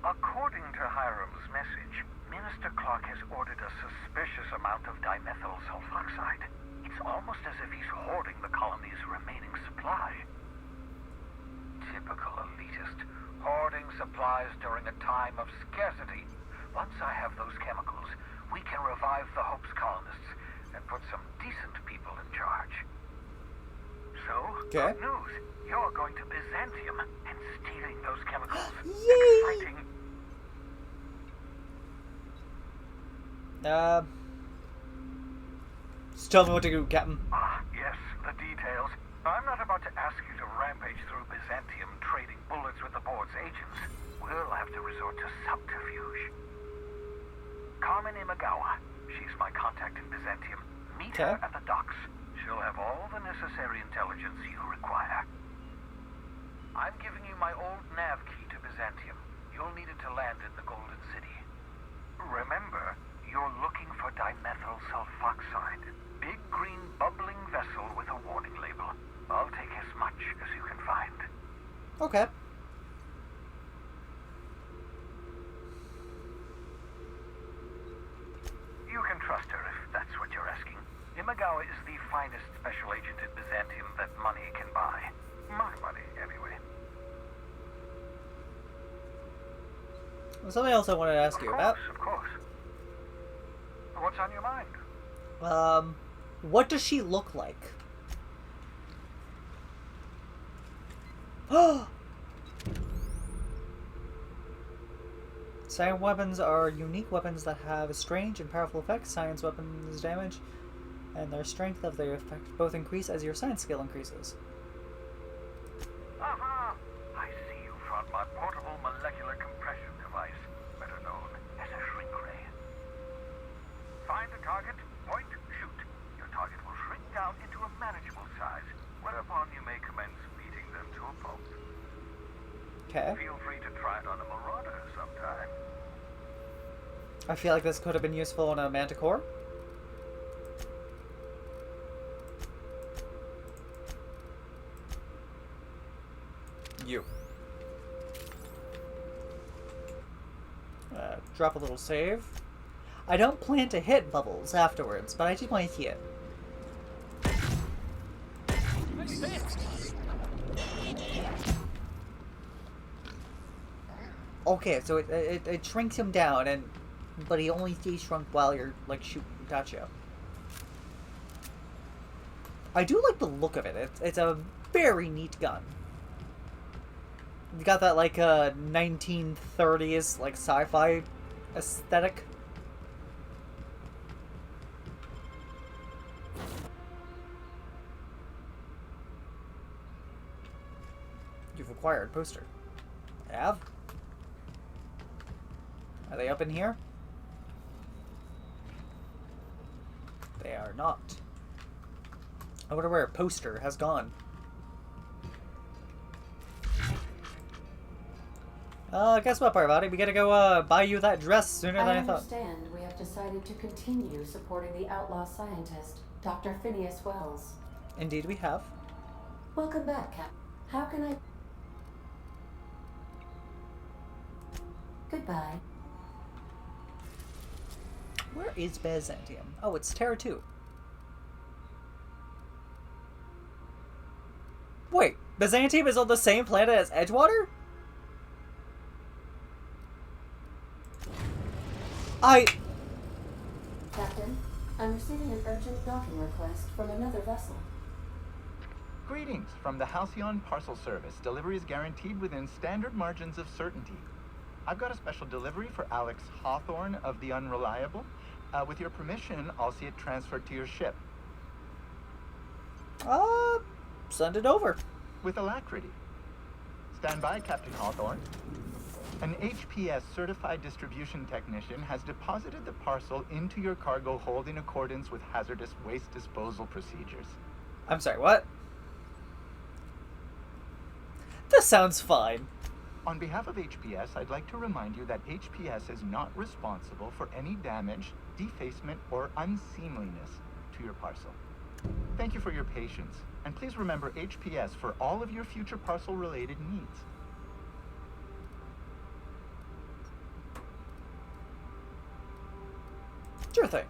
According to Hiram's message, Minister Clark has ordered a suspicious amount of dimethyl sulfoxide. It's almost as if he's hoarding the colony's remaining supply. Typical elitist, hoarding supplies during a time of scarcity. Once I have those chemicals, we can revive the Hope's colonists and put some decent people in charge. So, good news. You're going to Byzantium and stealing those chemicals. Exciting. Just tell me what to do, Captain. Yes, the details. I'm not about to ask you to rampage through Byzantium trading bullets with the board's agents. We'll have to resort to subterfuge. Carmen Imagawa. She's my contact in Byzantium. Meet her at the docks. She'll have all the necessary intelligence you require. I'm giving you my old nav key to Byzantium. You'll need it to land in the Golden City. Remember, you're looking for dimethyl sulfoxide. Big green bubbling vessel with a warning label. I'll take as much as you can find. Okay. You can trust her if that's what you're asking. Imagawa is the finest special agent in Byzantium that money can buy. My money, anyway. There's something else I wanted to ask you about. Of course. What's on your mind? What does she look like? Science weapons are unique weapons that have strange and powerful effects. Science weapons damage and their strength of their effect both increase as your science skill increases. Aha! I see you found my portable molecular compression device, better known as a shrink ray. Find a target, point, shoot. Your target will shrink down into a manageable size, whereupon you may commence beating them to a pulp. Okay. Feel free to try it on a marauder sometime. I feel like this could have been useful on a manticore. You. Drop a little save. I don't plan to hit Bubbles afterwards, but I just want to see it. Okay, so it shrinks him down, but he only stays shrunk while you're like shooting. Gotcha. I do like the look of it. It's a very neat gun. You got that like 1930s like sci-fi aesthetic. You've acquired poster. Have? Are they up in here? They are not. I wonder where a poster has gone. Guess what, Parvati? We gotta go buy you that dress sooner than I thought. understand we have decided to continue supporting the outlaw scientist, Dr. Phineas Wells. Indeed we have. Welcome back, Cap. How can I... Goodbye. Where is Byzantium? Oh, it's Terra 2. Wait, Byzantium is on the same planet as Edgewater? Captain, I'm receiving an urgent docking request from another vessel. Greetings from the Halcyon Parcel Service. Delivery is guaranteed within standard margins of certainty. I've got a special delivery for Alex Hawthorne of the Unreliable. With your permission, I'll see it transferred to your ship. Send it over. With alacrity. Stand by, Captain Hawthorne. An HPS certified distribution technician has deposited the parcel into your cargo hold in accordance with hazardous waste disposal procedures. I'm sorry, what? This sounds fine. On behalf of HPS, I'd like to remind you that HPS is not responsible for any damage, defacement, or unseemliness to your parcel. Thank you for your patience, and please remember HPS for all of your future parcel-related needs. Sure thing.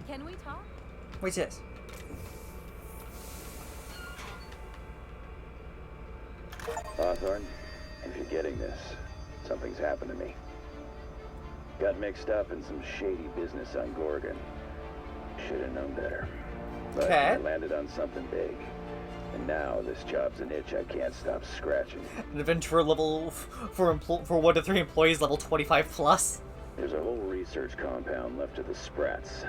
Can we talk? What's this? Hawthorne, if you're getting this, something's happened to me. Got mixed up in some shady business on Gorgon. Should have known better. But I landed on something big. And now this job's an itch I can't stop scratching. An adventurer level for 1 to 3 employees, level 25 plus. There's a whole research compound left of the Sprats.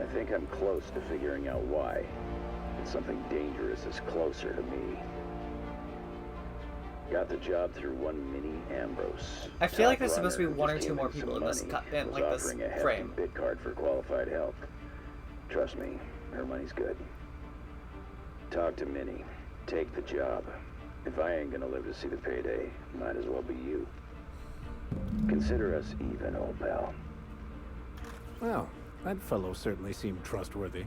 I think I'm close to figuring out why. And something dangerous is closer to me. Got the job through one Mini Ambrose. I feel like there's supposed to be 1 or 2 more people in this frame. Bid card for qualified help. Trust me, her money's good. Talk to Minnie. Take the job. If I ain't gonna live to see the payday, might as well be you. Consider us even, old pal. Well, that fellow certainly seemed trustworthy.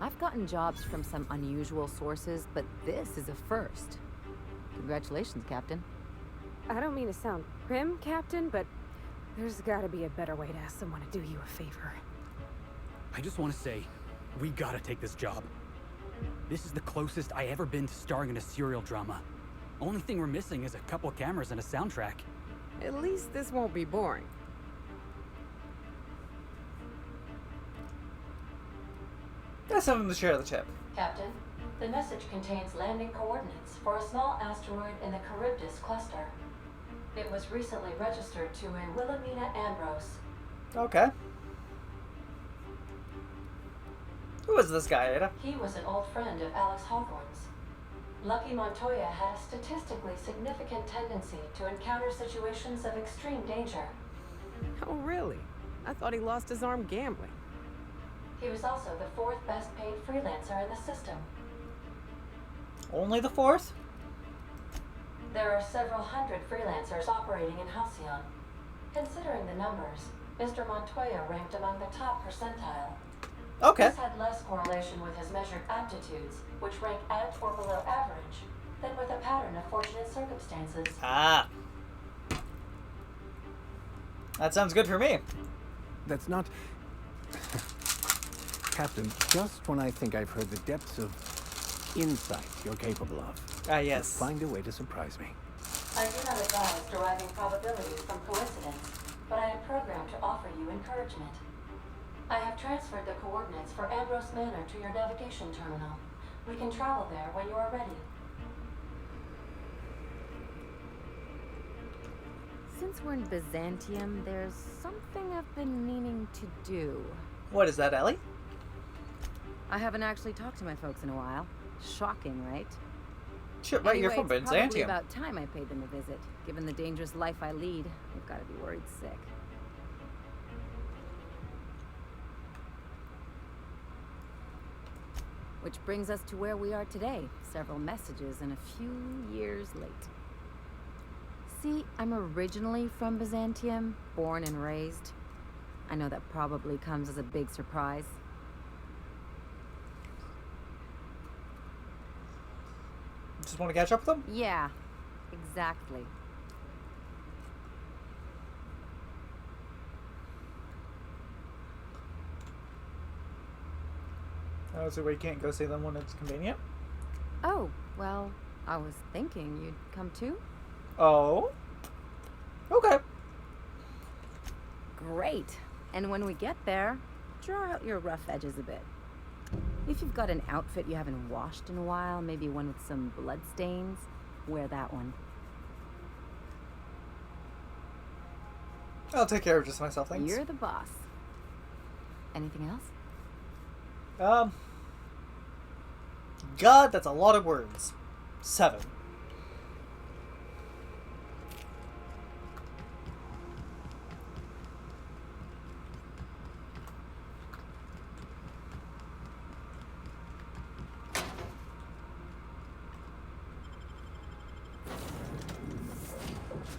I've gotten jobs from some unusual sources, but this is a first. Congratulations, Captain. I don't mean to sound prim, Captain, but there's gotta be a better way to ask someone to do you a favor. I just want to say, we gotta take this job. This is the closest I ever been to starring in a serial drama. Only thing we're missing is a couple of cameras and a soundtrack. At least this won't be boring. Let's have them to share the chip. Captain, the message contains landing coordinates for a small asteroid in the Charybdis cluster. It was recently registered to a Wilhelmina Ambrose. Okay. Who is this guy, Ada? He was an old friend of Alex Hawthorne's. Lucky Montoya had a statistically significant tendency to encounter situations of extreme danger. Oh, really? I thought he lost his arm gambling. He was also the 4th best paid freelancer in the system. Only the 4th? There are several hundred freelancers operating in Halcyon. Considering the numbers, Mr. Montoya ranked among the top percentile. Okay. This had less correlation with his measured aptitudes, which rank at or below average, than with a pattern of fortunate circumstances. Ah. That sounds good for me. That's not... Captain, just when I think I've heard the depths of insight you're capable of. Ah, yes. You find a way to surprise me. I do not advise deriving probabilities from coincidence, but I am programmed to offer you encouragement. I have transferred the coordinates for Ambrose Manor to your navigation terminal. We can travel there when you are ready. Since we're in Byzantium, there's something I've been meaning to do. What is that, Ellie? I haven't actually talked to my folks in a while. Shocking, right? Shit, right, anyway, you're from it's probably Byzantium. about time I paid them a visit. Given the dangerous life I lead, they've got to be worried sick. Which brings us to where we are today, several messages and a few years late. See, I'm originally from Byzantium, born and raised. I know that probably comes as a big surprise. Just want to catch up with them? Yeah, exactly. Oh, so we can't go see them when it's convenient? Oh, well, I was thinking you'd come too. Oh? Okay. Great. And when we get there, draw out your rough edges a bit. If you've got an outfit you haven't washed in a while, maybe one with some blood stains, wear that one. I'll take care of just myself, thanks. You're the boss. Anything else? God, that's a lot of words. 7.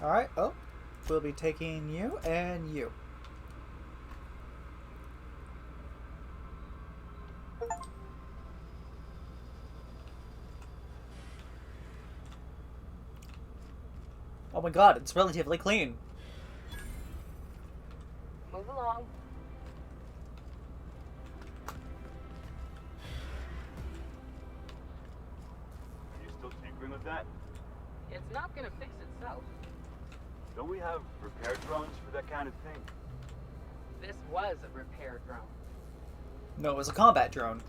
Alright, oh. We'll be taking you and you. Oh my god, it's relatively clean. Move along. Are you still tinkering with that? It's not gonna fix itself. Don't we have repair drones for that kind of thing? This was a repair drone. No, it was a combat drone.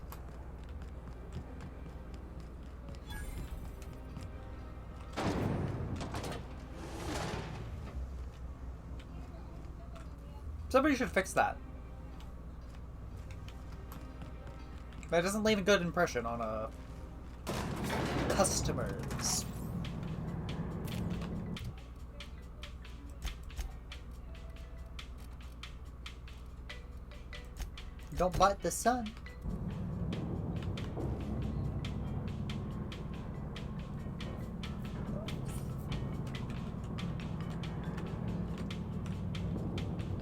Somebody should fix that. That doesn't leave a good impression on customers. Don't bite the sun.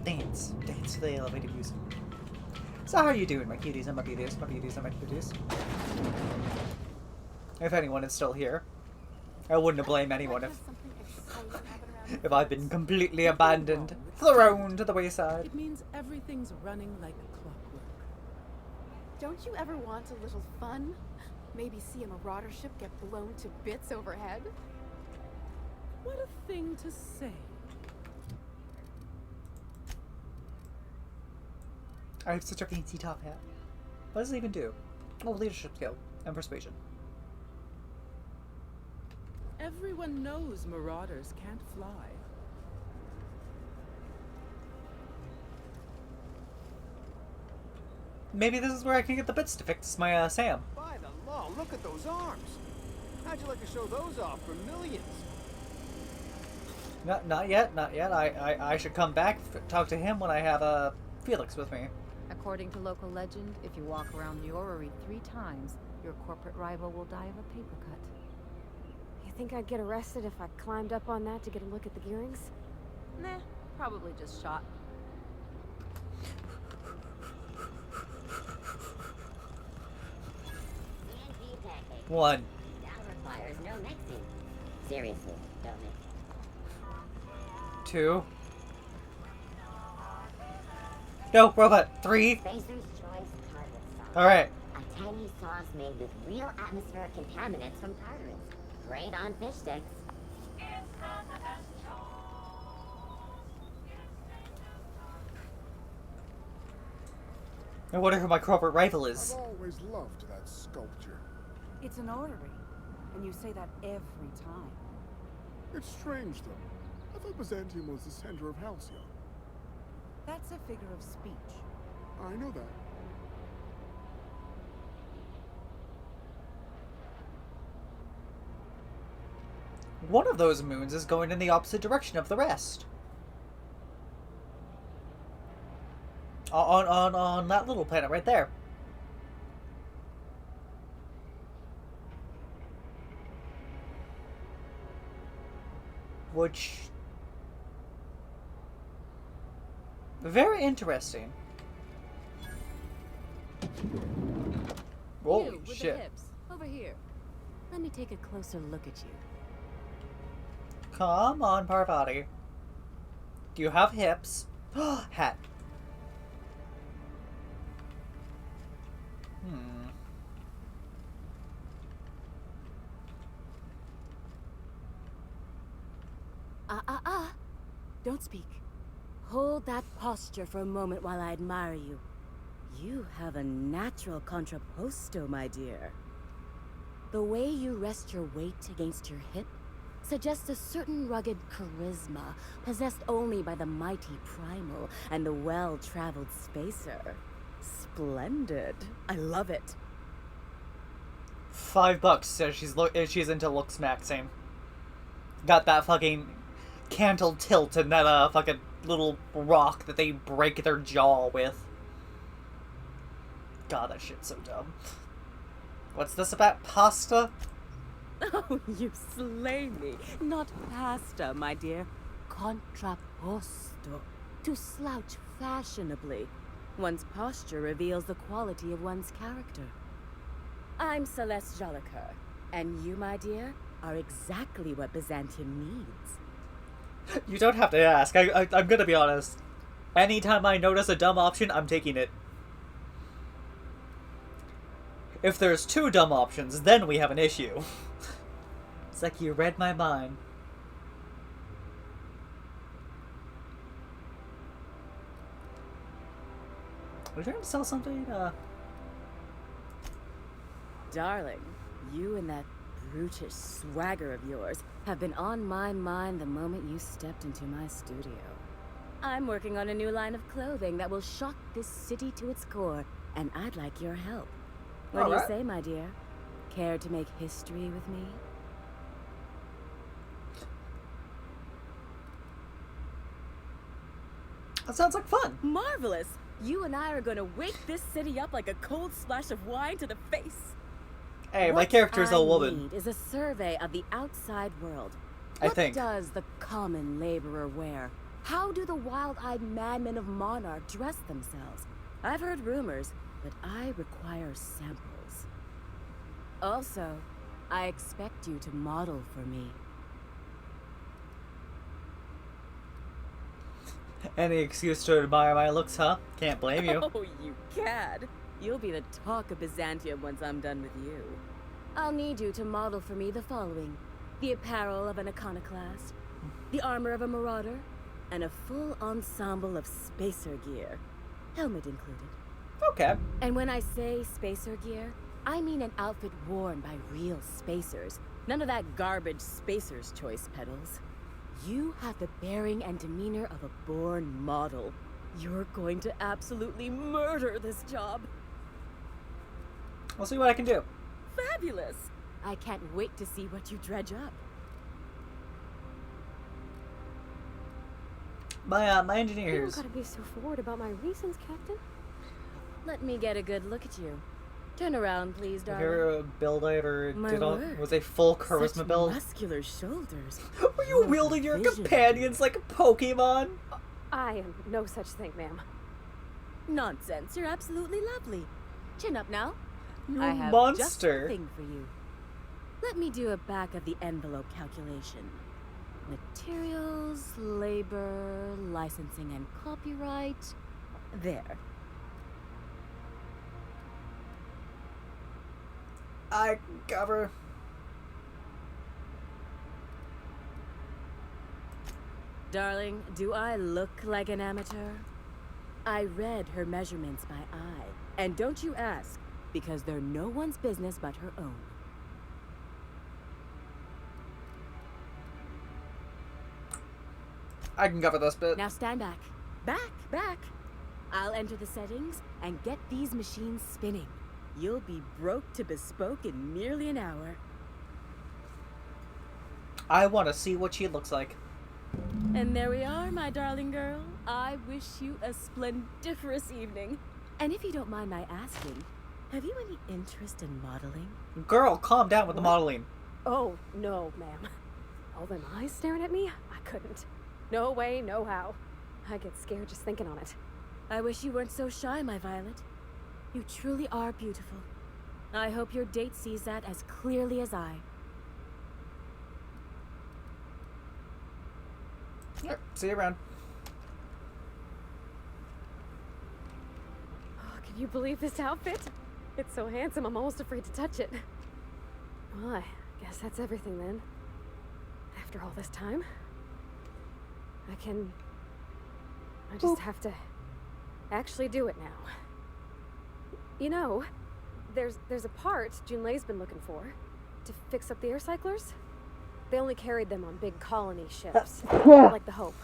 Dance. Dance to the elevator music. So how are you doing, my cuties and my beauties, my beauties and my cuties? If anyone is still here. I wouldn't blame anyone if I've been completely abandoned, thrown to the wayside. It means everything's running like clockwork. Don't you ever want a little fun? Maybe see a marauder ship get blown to bits overhead? What a thing to say. I have such a fancy top hat. What does it even do? Oh, leadership skill and persuasion. Everyone knows marauders can't fly. Maybe this is where I can get the bits to fix my Sam. By the law, look at those arms. How'd you like to show those off for millions? Not yet, not yet. I should come back, talk to him when I have Felix with me. According to local legend, if you walk around the orrery 3 times, your corporate rival will die of a paper cut. You think I'd get arrested if I climbed up on that to get a look at the gearings? Nah, probably just shot. One. That requires no mixing. Seriously, don't mix. 2. No, robot. 3. Spacer's Choice Target Sauce. Alright. A tangy sauce made with real atmospheric contaminants from tartarus. Great on fish sticks. I wonder who my corporate rival is. I've always loved that sculpture. It's an orrery, and you say that every time. It's strange, though. I thought Byzantium was the center of Halcyon. That's a figure of speech. I know that. One of those moons is going in the opposite direction of the rest. On that little planet right there. Which... very interesting. Holy You, with shit. the hips. Over here. Let me take a closer look at you. Come on, Parvati. Do you have hips? Hat. Don't speak. Hold that posture for a moment while I admire you. You have a natural contrapposto, my dear. The way you rest your weight against your hip suggests a certain rugged charisma possessed only by the mighty primal and the well-traveled spacer. Splendid. I love it. $5 says she's into looks maxing. Got that fucking cantle tilt and that fucking little rock that they break their jaw with. God, that shit's so dumb. What's this about? Pasta? Oh, you slay me. Not pasta, my dear. Contrapposto. To slouch fashionably. One's posture reveals the quality of one's character. I'm Celeste Jolicoeur, and you, my dear, are exactly what Byzantium needs. You don't have to ask. I'm gonna be honest. Anytime I notice a dumb option, I'm taking it. If there's 2 dumb options, then we have an issue. It's like you read my mind. Are you trying to sell something? Darling, you and that brutish swagger of yours have been on my mind the moment you stepped into my studio. I'm working on a new line of clothing that will shock this city to its core, and I'd like your help. What do you say, my dear? Care to make history with me? That sounds like fun. Marvelous! You and I are gonna wake this city up like a cold splash of wine to the face. Hey, my character's a woman. What I need is a survey of the outside world. I think. What does the common laborer wear? How do the wild-eyed madmen of Monarch dress themselves? I've heard rumors, but I require samples. Also, I expect you to model for me. Any excuse to admire my looks, huh? Can't blame you. Oh, you cad. You'll be the talk of Byzantium once I'm done with you. I'll need you to model for me the following. The apparel of an iconoclast, the armor of a marauder, and a full ensemble of spacer gear. Helmet included. Okay. And when I say spacer gear, I mean an outfit worn by real spacers. None of that garbage spacer's choice pedals. You have the bearing and demeanor of a born model. You're going to absolutely murder this job. I'll see what I can do. Fabulous! I can't wait to see what you dredge up. My engineer You here don't is... gotta be so forward about my reasons, Captain. Let me get a good look at you. Turn around, please, darling. Your build I ever My did on word. was a full charisma Such build. muscular shoulders. Were you wielding your companions like a Pokemon? I am no such thing, ma'am. Nonsense. You're absolutely lovely. Chin up now. You I have monster. just the thing for you. Let me do a back of the envelope calculation. Materials, labor, licensing and copyright. There. I cover. Darling, do I look like an amateur? I read her measurements by eye. And don't you ask, because they're no one's business but her own. I can cover this bit. Now stand back. Back! I'll enter the settings and get these machines spinning. You'll be broke to bespoke in nearly an hour. I want to see what she looks like. And there we are, my darling girl. I wish you a splendiferous evening. And if you don't mind my asking, have you any interest in modeling? Girl, calm down with the modeling. Oh, no, ma'am. All them eyes staring at me? I couldn't. No way, no how. I get scared just thinking on it. I wish you weren't so shy, my Violet. You truly are beautiful. I hope your date sees that as clearly as I. Yep. See you around. Oh, can you believe this outfit? It's so handsome, I'm almost afraid to touch it. Well, I guess that's everything then. After all this time, I just have to actually do it now. You know, there's a part Junlei's been looking for to fix up the air cyclers. They only carried them on big colony ships, like the Hope.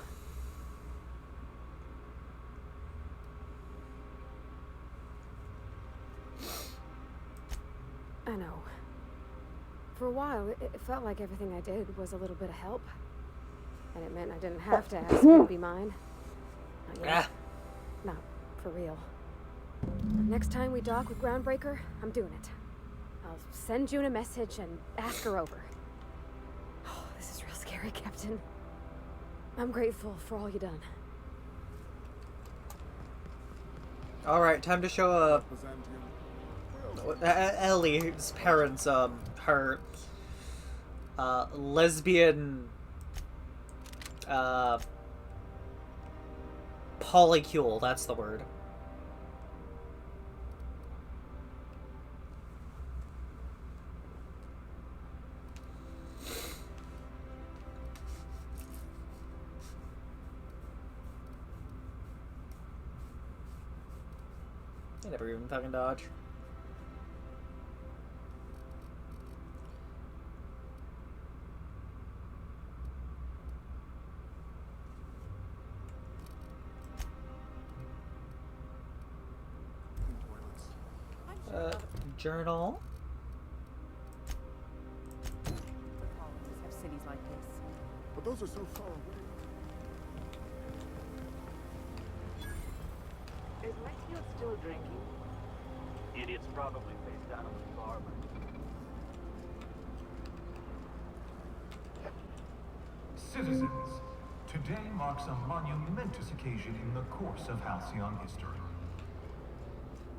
I know. For a while, it felt like everything I did was a little bit of help. And it meant I didn't have to ask you to be mine. Not yet. Not for real. Next time we dock with Groundbreaker, I'm doing it. I'll send June a message and ask her over. Oh, this is real scary, Captain. I'm grateful for all you done. Alright, time to show Ellie's parents, her lesbian polycule, that's the word. I never even fucking dodge. Journal. Colonies have cities like this. But those are so far away. Is Maxfield still drinking? Idiot's probably face down on the barber. Citizens, today marks a monumentous occasion in the course of Halcyon history.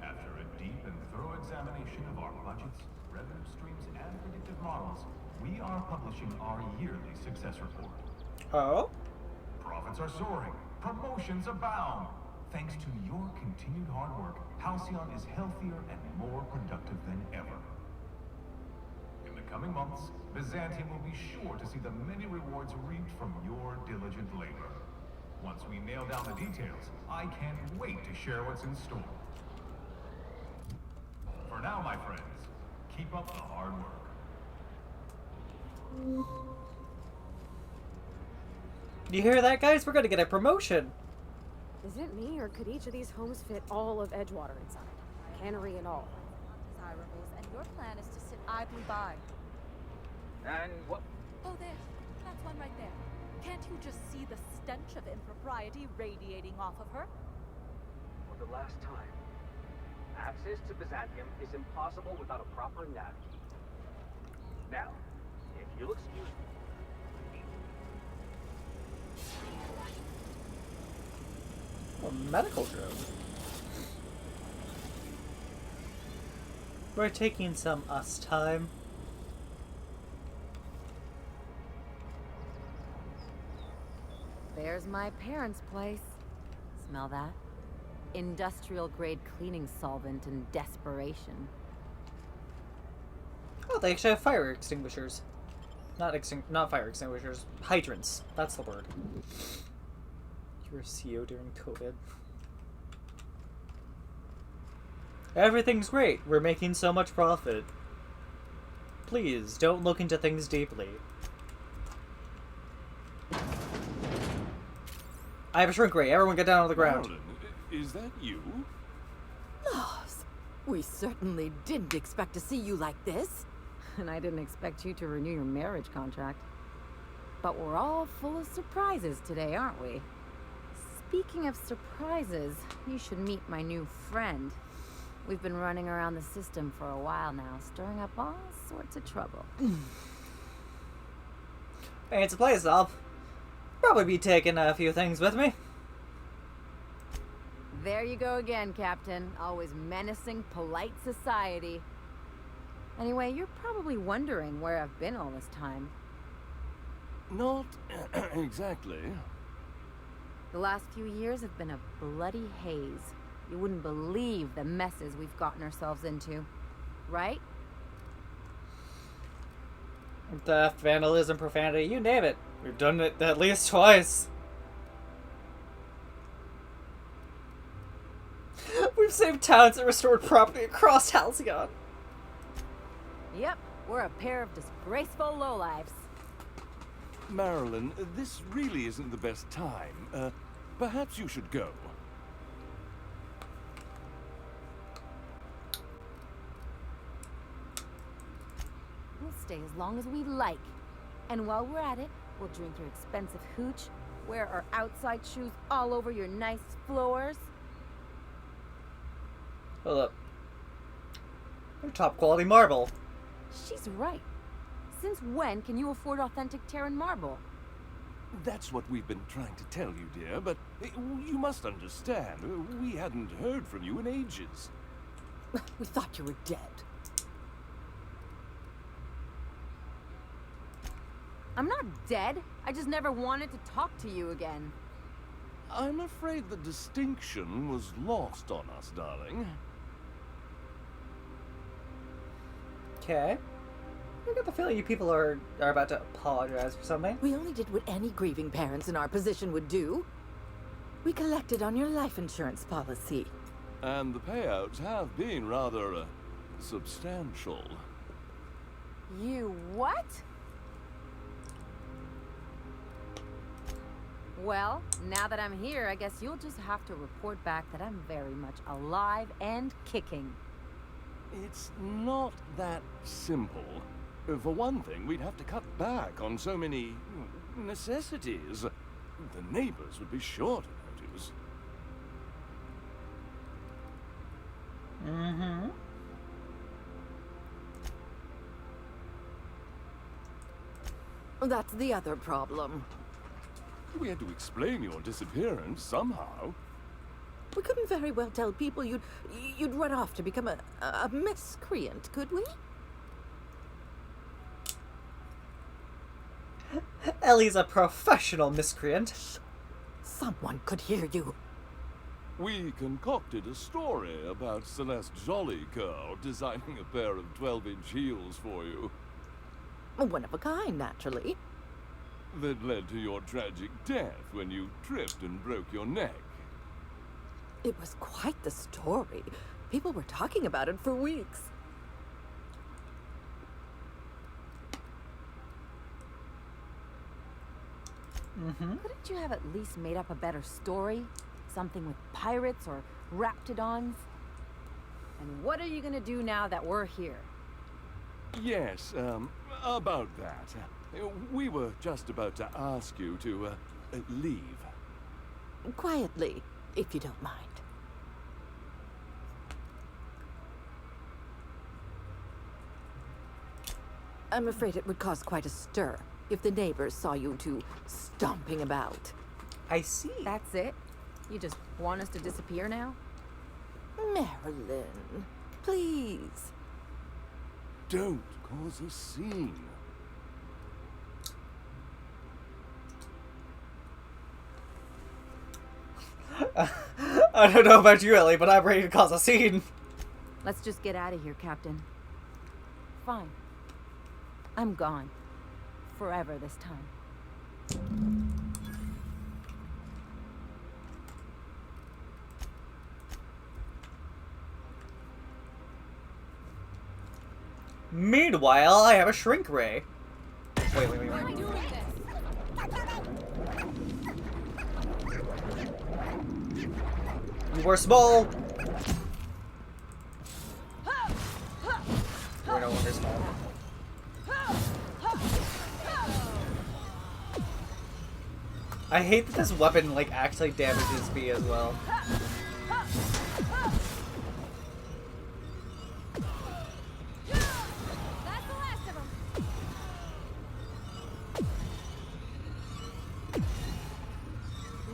After a deep and thorough examination of our budgets, revenue streams, and predictive models, we are publishing our yearly success report. Oh? Profits are soaring, promotions abound. Thanks to your continued hard work, Halcyon is healthier and more productive than ever. In the coming months, Byzantium will be sure to see the many rewards reaped from your diligent labor. Once we nail down the details, I can't wait to share what's in store. For now, my friends, keep up the hard work. You hear that, guys? We're gonna get a promotion. Is it me, or could each of these homes fit all of Edgewater inside? Cannery and all. Desirables, and your plan is to sit idly by. And what? Oh, there. That's one right there. Can't you just see the stench of impropriety radiating off of her? For the last time. Access to Byzantium is impossible without a proper nav key. Now, if you'll excuse me. A medical drone. We're taking some us time. There's my parents' place. Smell that? Industrial grade cleaning solvent and desperation. Oh, they actually have fire extinguishers. Not fire extinguishers. Hydrants. That's the word. You were CEO during COVID. Everything's great. We're making so much profit. Please, don't look into things deeply. I have a shrink ray. Everyone get down on the ground. Marilyn, is that you? Loves, we certainly didn't expect to see you like this. And I didn't expect you to renew your marriage contract. But we're all full of surprises today, aren't we? Speaking of surprises, you should meet my new friend. We've been running around the system for a while now, stirring up all sorts of trouble. Hey, it's a place. I'll probably be taking a few things with me. There you go again, Captain. Always menacing polite society. Anyway, you're probably wondering where I've been all this time. Not exactly. The last few years have been a bloody haze. You wouldn't believe the messes we've gotten ourselves into. Right? Theft, vandalism, profanity, you name it. We've done it at least twice. We've saved towns and restored property across Halcyon. Yep, we're a pair of disgraceful lowlifes. Marilyn, this really isn't the best time. Perhaps you should go. We'll stay as long as we like. And while we're at it, we'll drink your expensive hooch, wear our outside shoes all over your nice floors. Hold up. They're top quality marble. She's right. Since when can you afford authentic Terran marble? That's what we've been trying to tell you, dear, but you must understand. We hadn't heard from you in ages. We thought you were dead. I'm not dead. I just never wanted to talk to you again. I'm afraid the distinction was lost on us, darling. Okay. I got the feeling you people are about to apologize for something. We only did what any grieving parents in our position would do. We collected on your life insurance policy. And the payouts have been rather, substantial. You what? Well, now that I'm here, I guess you'll just have to report back that I'm very much alive and kicking. It's not that simple. For one thing, we'd have to cut back on so many necessities. The neighbors would be sure to notice. Mm-hmm. That's the other problem. We had to explain your disappearance somehow. We couldn't very well tell people you'd run off to become a miscreant, could we? Ellie's a professional miscreant. Someone could hear you. We concocted a story about Celeste Jollycur designing a pair of 12-inch heels for you. One of a kind, naturally. That led to your tragic death when you tripped and broke your neck. It was quite the story. People were talking about it for weeks. Mm-hmm. Couldn't you have at least made up a better story? Something with pirates or raptidons? And what are you gonna do now that we're here? Yes, about that. We were just about to ask you to, leave. Quietly, if you don't mind. I'm afraid it would cause quite a stir if the neighbors saw you two stomping about. I see. That's it? You just want us to disappear now? Marilyn, please. Don't cause a scene. I don't know about you, Ellie, but I'm ready to cause a scene. Let's just get out of here, Captain. Fine. I'm gone. Forever this time. Meanwhile, I have a shrink ray. Wait. You were small. We're no longer small. I hate that this weapon, like, actually damages me as well.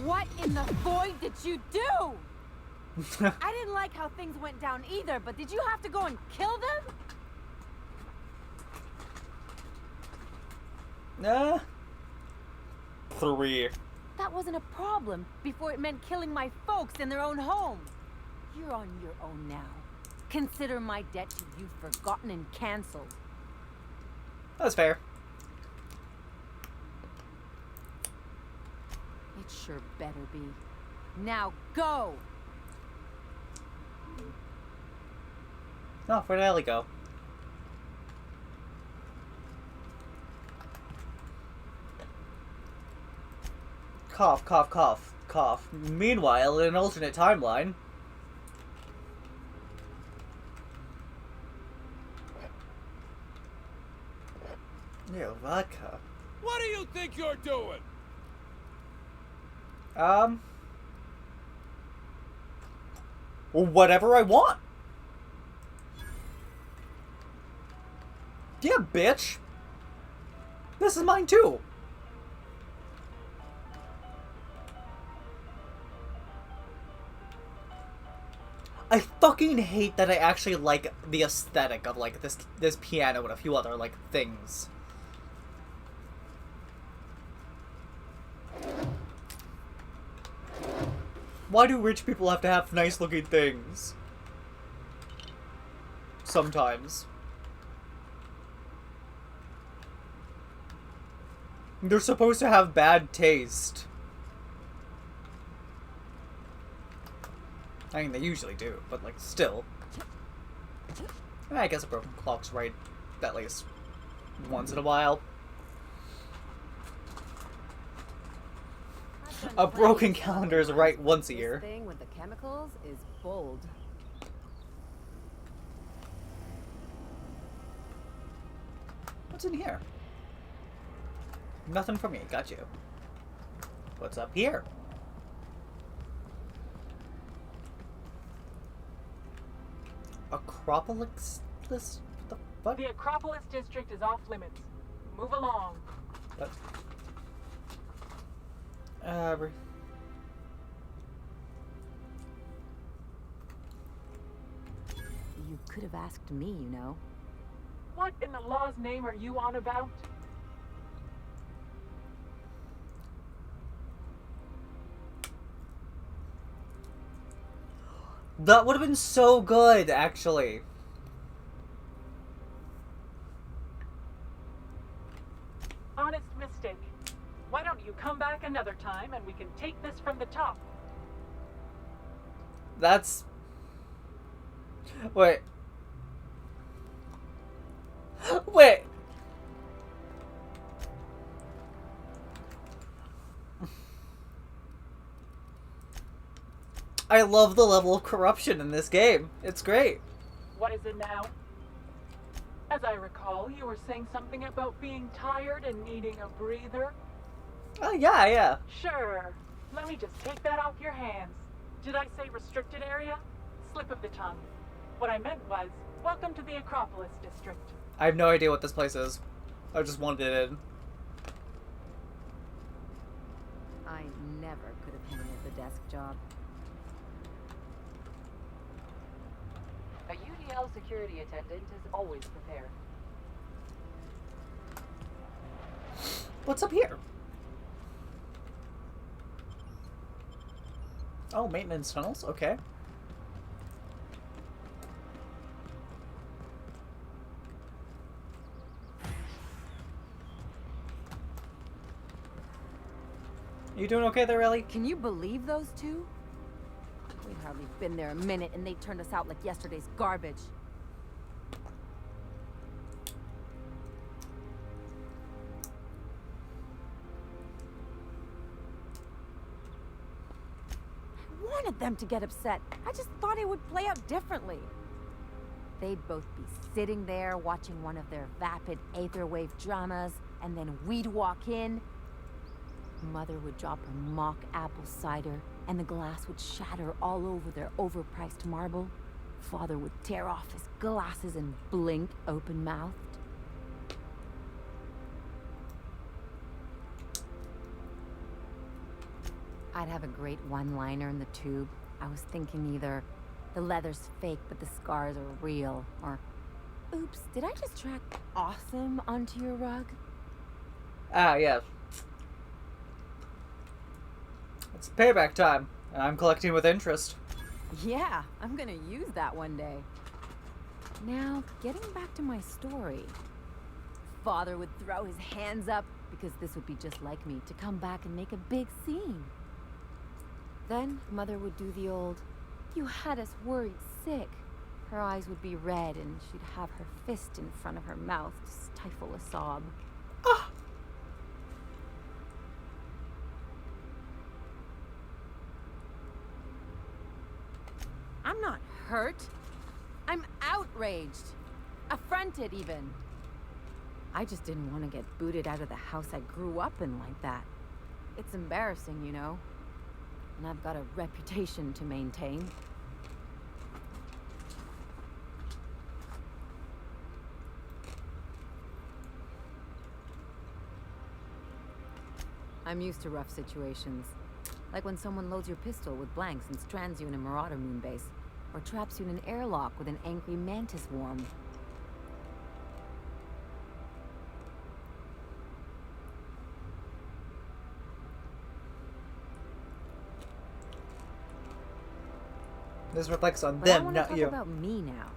What in the void did you do? I didn't like how things went down either, but did you have to go and kill them? Nah. 3. That wasn't a problem before it meant killing my folks in their own home. You're on your own now. Consider my debt to you forgotten and canceled. That's fair. It sure better be. Now go! Oh, where'd Ellie go? Cough, cough, cough, cough. Meanwhile, in an alternate timeline... Ew, vodka. What do you think you're doing? Whatever I want. Yeah, bitch. This is mine too. I fucking hate that I actually like the aesthetic of like this piano and a few other like things. Why do rich people have to have nice looking things? Sometimes. They're supposed to have bad taste. I mean, they usually do, but like, still. I guess a broken clock's right at least once in a while. A broken calendar is right once a year. This thing with the chemicals is bold. What's in here? Nothing for me, got you. What's up here? Acropolis? What the fuck? The Acropolis district is off limits. Move along. What? You could have asked me, you know. What in the law's name are you on about? That would have been so good, actually. Honest mistake. Why don't you come back another time and we can take this from the top? That's... Wait. Wait. I love the level of corruption in this game. It's great. What is it now? As I recall, you were saying something about being tired and needing a breather. Oh, yeah. Sure. Let me just take that off your hands. Did I say restricted area? Slip of the tongue. What I meant was, welcome to the Acropolis district. I have no idea what this place is. I just wanted it in. I never could have handled the desk job. A UDL security attendant is always prepared. What's up here? Oh, maintenance tunnels. Okay. You doing okay there, Ellie? Can you believe those two? We'd hardly been there a minute and they turned us out like yesterday's garbage. I wanted them to get upset. I just thought it would play out differently. They'd both be sitting there watching one of their vapid aetherwave dramas, and then we'd walk in. Mother would drop her mock apple cider, and the glass would shatter all over their overpriced marble. Father would tear off his glasses and blink open-mouthed. I'd have a great one-liner in the tube. I was thinking either the leather's fake but the scars are real, or oops, did I just track awesome onto your rug? Ah, yes. It's payback time, and I'm collecting with interest. Yeah, I'm gonna use that one day. Now, getting back to my story. Father would throw his hands up, because this would be just like me, to come back and make a big scene. Then, Mother would do the old, "You had us worried sick," Her eyes would be red and she'd have her fist in front of her mouth to stifle a sob. I'm not hurt. I'm outraged. Affronted, even. I just didn't want to get booted out of the house I grew up in like that. It's embarrassing, you know. And I've got a reputation to maintain. I'm used to rough situations. Like when someone loads your pistol with blanks and strands you in a Marauder moonbase, or traps you in an airlock with an angry mantis worm. This reflects on But them, I want to not talk you. about me now.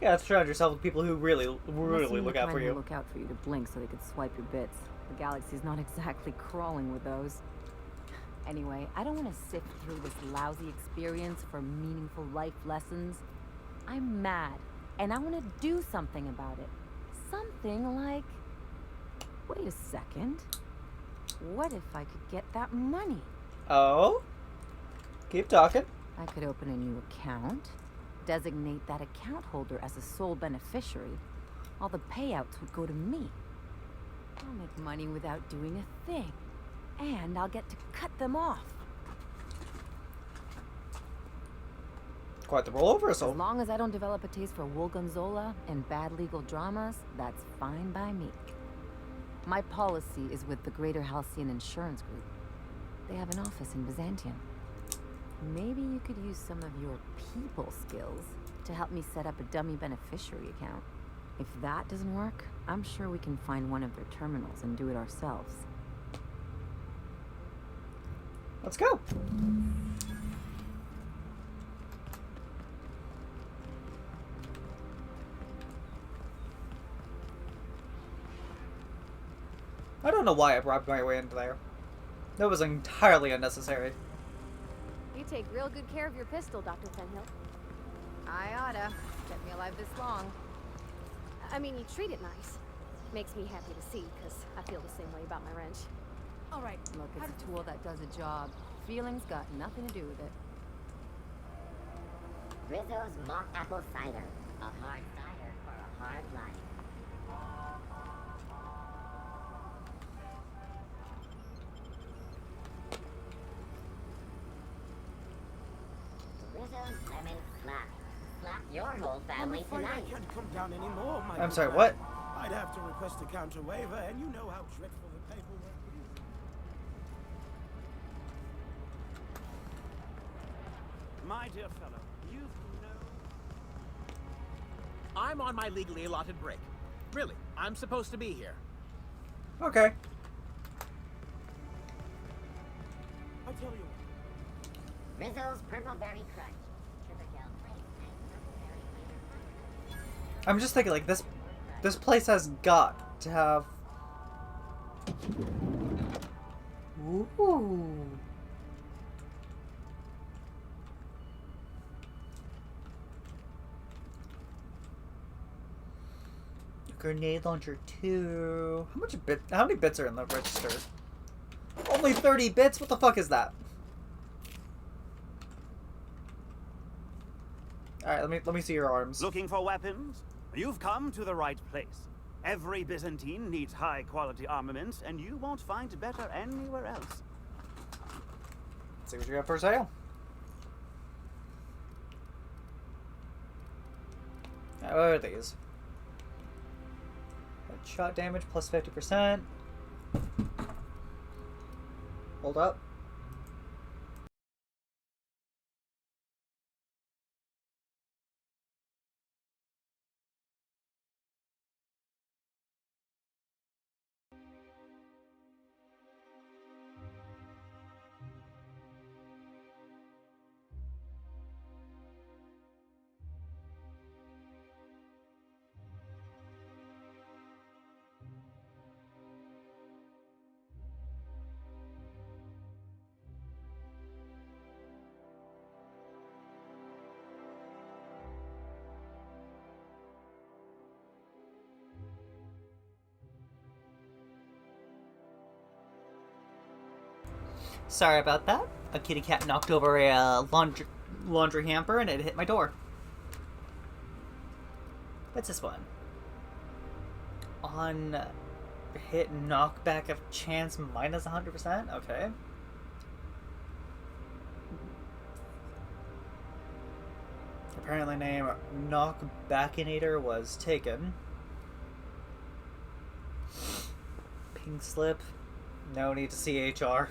Yeah, surround yourself with people who really Must seem look the out for kind who you. look out for you to blink so they could swipe your bits. The galaxy's not exactly crawling with those. Anyway, I don't want to sift through this lousy experience for meaningful life lessons. I'm mad, and I want to do something about it. Something like... Wait a second. What if I could get that money? Oh? Keep talking. I could open a new account, designate that account holder as a sole beneficiary. All the payouts would go to me. I'll make money without doing a thing. And I'll get to cut them off. Quite the rollover, As long as I don't develop a taste for wool gonzola and bad legal dramas, that's fine by me. My policy is with the Greater Halcyon Insurance Group. They have an office in Byzantium. Maybe you could use some of your people skills to help me set up a dummy beneficiary account. If that doesn't work, I'm sure we can find one of their terminals and do it ourselves. Let's go. I don't know why I brought my way into there. That was entirely unnecessary. You take real good care of your pistol, Dr. Fenhill. I oughta. Kept me alive this long. I mean, you treat it nice. Makes me happy to see, because I feel the same way about my wrench. All right. Look, it's a tool that does a job. Feelings got nothing to do with it. Rizzo's mock apple cider. A hard cider for a hard life. Rizzo's lemon slap. Slap your whole family tonight. I can't come down anymore, my I'm good sorry, man. what? I'd have to request a counter waiver, and you know how dreadful the paperwork is. My dear fellow, you've I'm on my legally allotted break. Really, I'm supposed to be here. Okay. I tell you Rizzo's Purple Berry Crunch. I'm just thinking, like, this place has got to have... Ooh. Grenade launcher 2. How many bits are in the register? Only 30 bits? What the fuck is that? Alright, let me see your arms. Looking for weapons? You've come to the right place. Every Byzantine needs high-quality armaments, and you won't find better anywhere else. Let's see what you got for sale. What are these? Shot damage plus 50%. Hold up. Sorry about that. A kitty cat knocked over a laundry hamper and it hit my door. What's this one? On hit knockback of chance minus 100%? Okay. Apparently name Knockbackinator was taken. Pink slip. No need to see HR.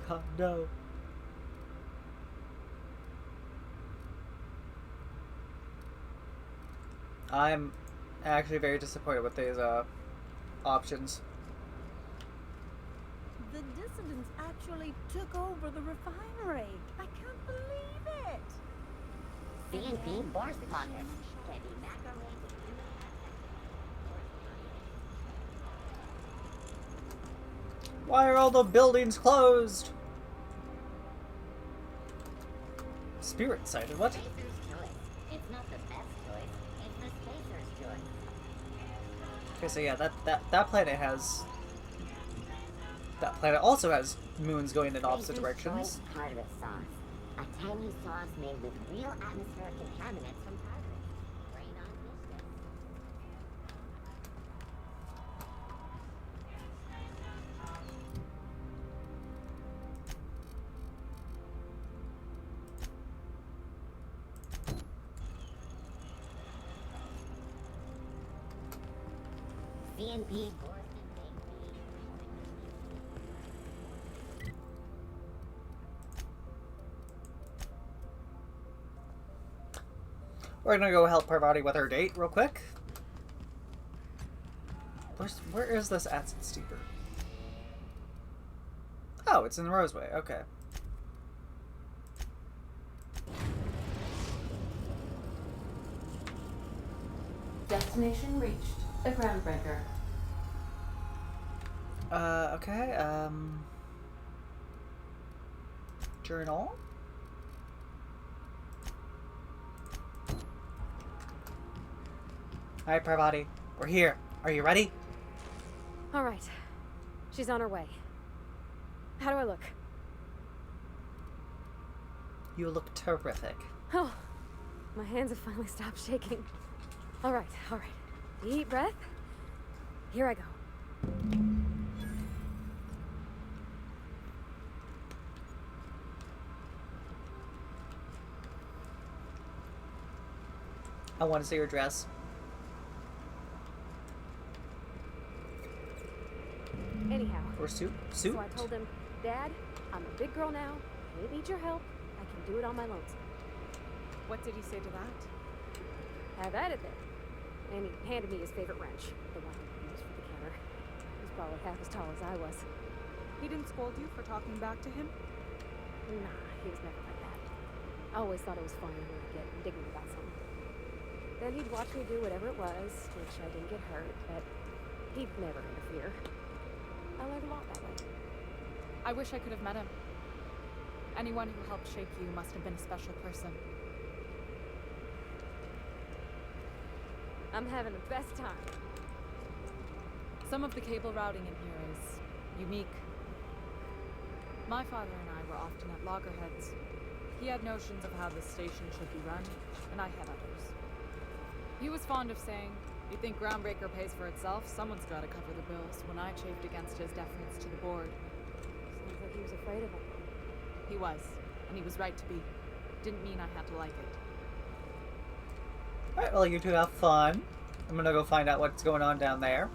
God, no. I'm actually very disappointed with these options. The dissidents actually took over the refinery. I can't believe it. CNP Boris Pocket can be macromanaged. Why are all the buildings closed? Spirit sighted, what? It's not the best choice, it's the spacer's choice. Okay, so yeah, that planet has... That planet also has moons going in opposite directions. Tartarus sauce. A tangy sauce made with real atmospheric contaminants from Tartarus. Brain on dishes. CNP We're gonna go help Parvati with her date real quick. Where is this acid steeper? Oh, it's in Roseway. Okay. Destination reached. The Groundbreaker. Okay, journal. Alright, Parvati. We're here. Are you ready? Alright. She's on her way. How do I look? You look terrific. Oh, my hands have finally stopped shaking. Alright, alright. Deep breath. Here I go. I want to see your dress. Anyhow. Or suit? So I told him, Dad, I'm a big girl now. I don't need your help. I can do it on my lonesome. What did he say to that? Have at it then. And he handed me his favorite wrench, the one he used for the counter. He's probably half as tall as I was. He didn't scold you for talking back to him? Nah, he was never like that. I always thought it was funny when I'd get indignant about something. Then he'd watch me do whatever it was, which I didn't get hurt, but he'd never interfere. I learned a lot that way. I wish I could have met him. Anyone who helped shape you must have been a special person. I'm having the best time. Some of the cable routing in here is unique. My father and I were often at loggerheads. He had notions of how the station should be run, and I had others. He was fond of saying, "You think Groundbreaker pays for itself? Someone's got to cover the bills," when I chafed against his deference to the board. Sounds like he was afraid of it. He was, and he was right to be. Didn't mean I had to like it. Alright, well, you two have fun. I'm gonna go find out what's going on down there.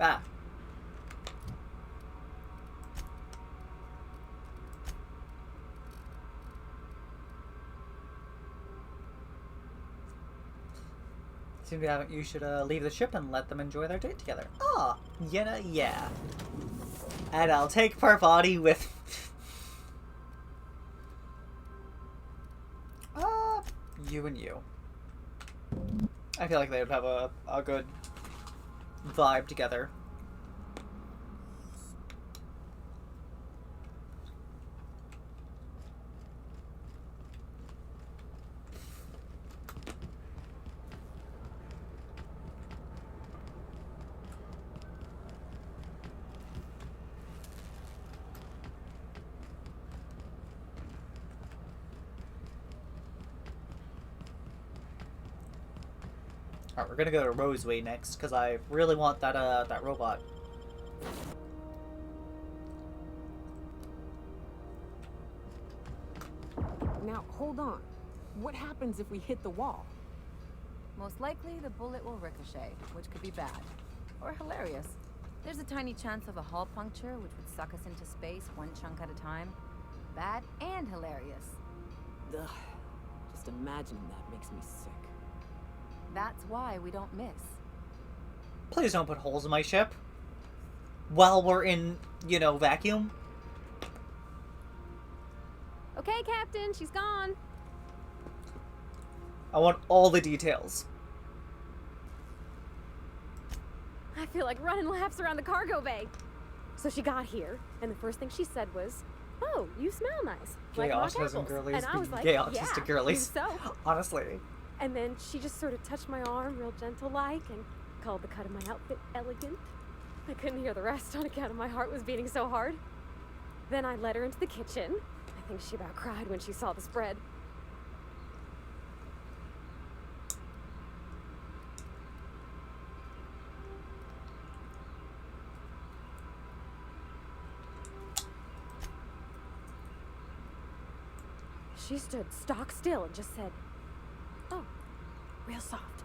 Ah. Seem to have, you should leave the ship and let them enjoy their date together. Ah, yeah. And I'll take Parvati with... you and you. I feel like they would have a good vibe together. Alright, we're gonna go to Roseway next, because I really want that, that robot. Now, hold on. What happens if we hit the wall? Most likely, the bullet will ricochet, which could be bad. Or hilarious. There's a tiny chance of a hull puncture, which would suck us into space one chunk at a time. Bad and hilarious. Ugh. Just imagining that makes me sick. That's why we don't miss. Please don't put holes in my ship. While we're in, you know, vacuum. Okay, Captain, she's gone. I want all the details. I feel like running laps around the cargo bay. So she got here, and the first thing she said was, "Oh, you smell nice." Gay like mock autism apples." girlies And I being was like, gay "Yeah, autistic you girlies. so." Honestly. And then she just sort of touched my arm real gentle-like and called the cut of my outfit elegant. I couldn't hear the rest on account of my heart was beating so hard. Then I led her into the kitchen. I think she about cried when she saw the spread. She stood stock still and just said, "Oh, real soft.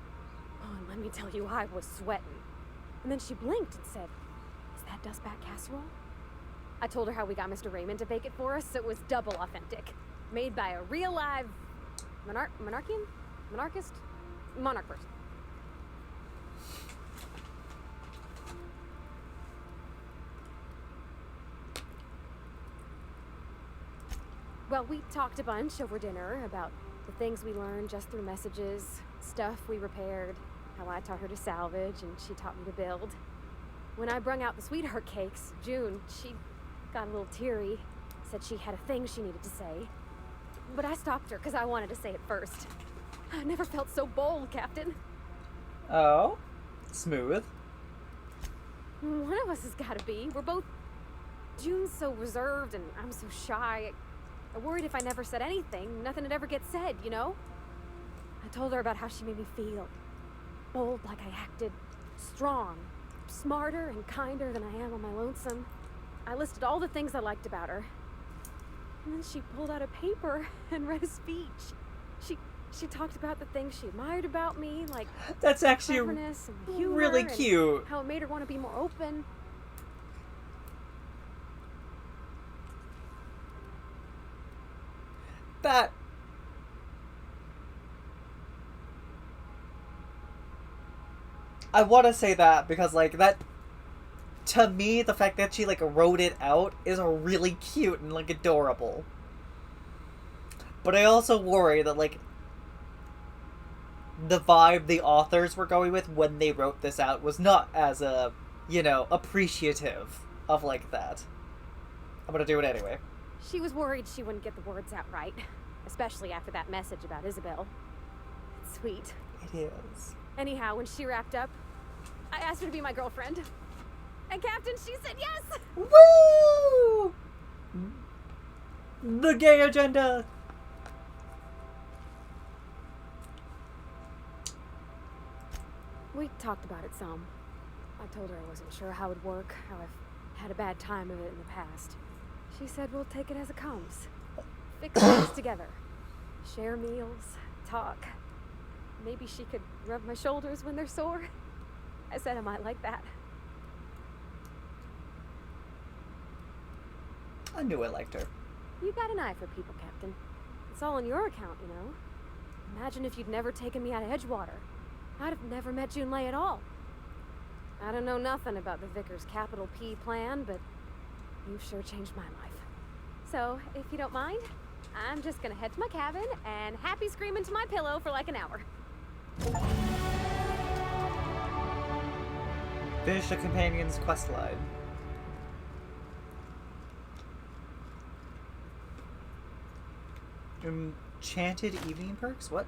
Oh, and let me tell you, I was sweating." And then she blinked and said, "Is that dustbat casserole?" I told her how we got Mr. Raymond to bake it for us, so it was double authentic. Made by a real live monarch person. Well, we talked a bunch over dinner about the things we learned just through messages, stuff we repaired, how I taught her to salvage and she taught me to build. When I brung out the sweetheart cakes, June, she got a little teary, said she had a thing she needed to say. But I stopped her because I wanted to say it first. I never felt so bold, Captain. Oh? Smooth. One of us has got to be. We're both... June's so reserved and I'm so shy. I worried if I never said anything, nothing would ever get said, you know? I told her about how she made me feel. Bold like I acted. Strong. Smarter and kinder than I am on my lonesome. I listed all the things I liked about her. And then she pulled out a paper and read a speech. She talked about the things she admired about me, like that's actually cleverness and humor really and cute. how it made her want to be more open. That... I want to say that because, like, that... To me, the fact that she, like, wrote it out is really cute and, like, adorable. But I also worry that, like, the vibe the authors were going with when they wrote this out was not as, you know, appreciative of, like, that. I'm gonna do it anyway. She was worried she wouldn't get the words out right, especially after that message about Isabel. It's sweet. It is. Anyhow, when she wrapped up, I asked her to be my girlfriend. And Captain, she said yes! Woo! The gay agenda! We talked about it some. I told her I wasn't sure how it'd work, how I've had a bad time of it in the past. She said we'll take it as it comes. Fix things together. Share meals, talk. Maybe she could rub my shoulders when they're sore. I said I might like that. I knew I liked her. You got an eye for people, Captain. It's all on your account, you know. Imagine if you'd never taken me out of Edgewater. I'd have never met June Lay at all. I don't know nothing about the Vickers capital P plan, but you've sure changed my life. So, if you don't mind, I'm just gonna head to my cabin and happy scream into my pillow for like an hour. Finish the companion's quest line. Enchanted evening perks? What?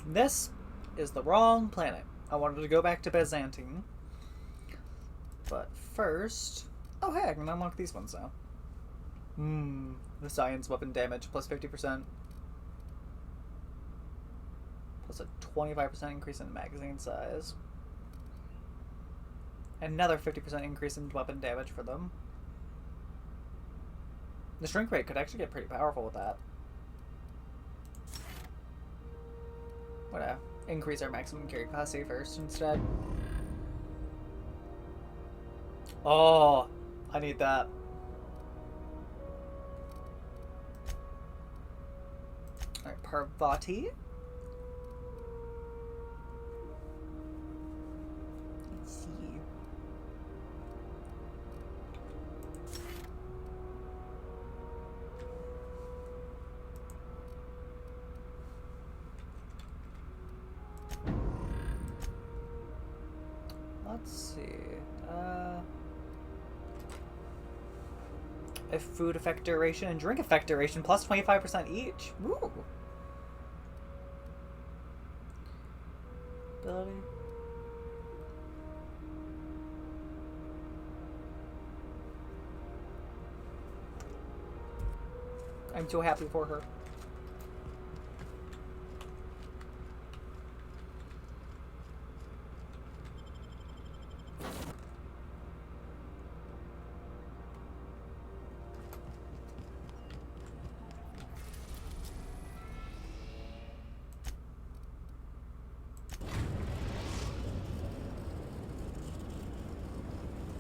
This is the wrong planet. I wanted to go back to Byzantine. But first... Oh hey, I can unlock these ones now. The science weapon damage plus 50%. Plus a 25% increase in magazine size. Another 50% increase in weapon damage for them. The shrink rate could actually get pretty powerful with that. Wanna increase our maximum carry capacity first instead. Oh, I need that. Alright, Parvati. Let's see. Let's see. If food effect duration and drink effect duration plus 25% each. Woo! Ability. I'm so happy for her.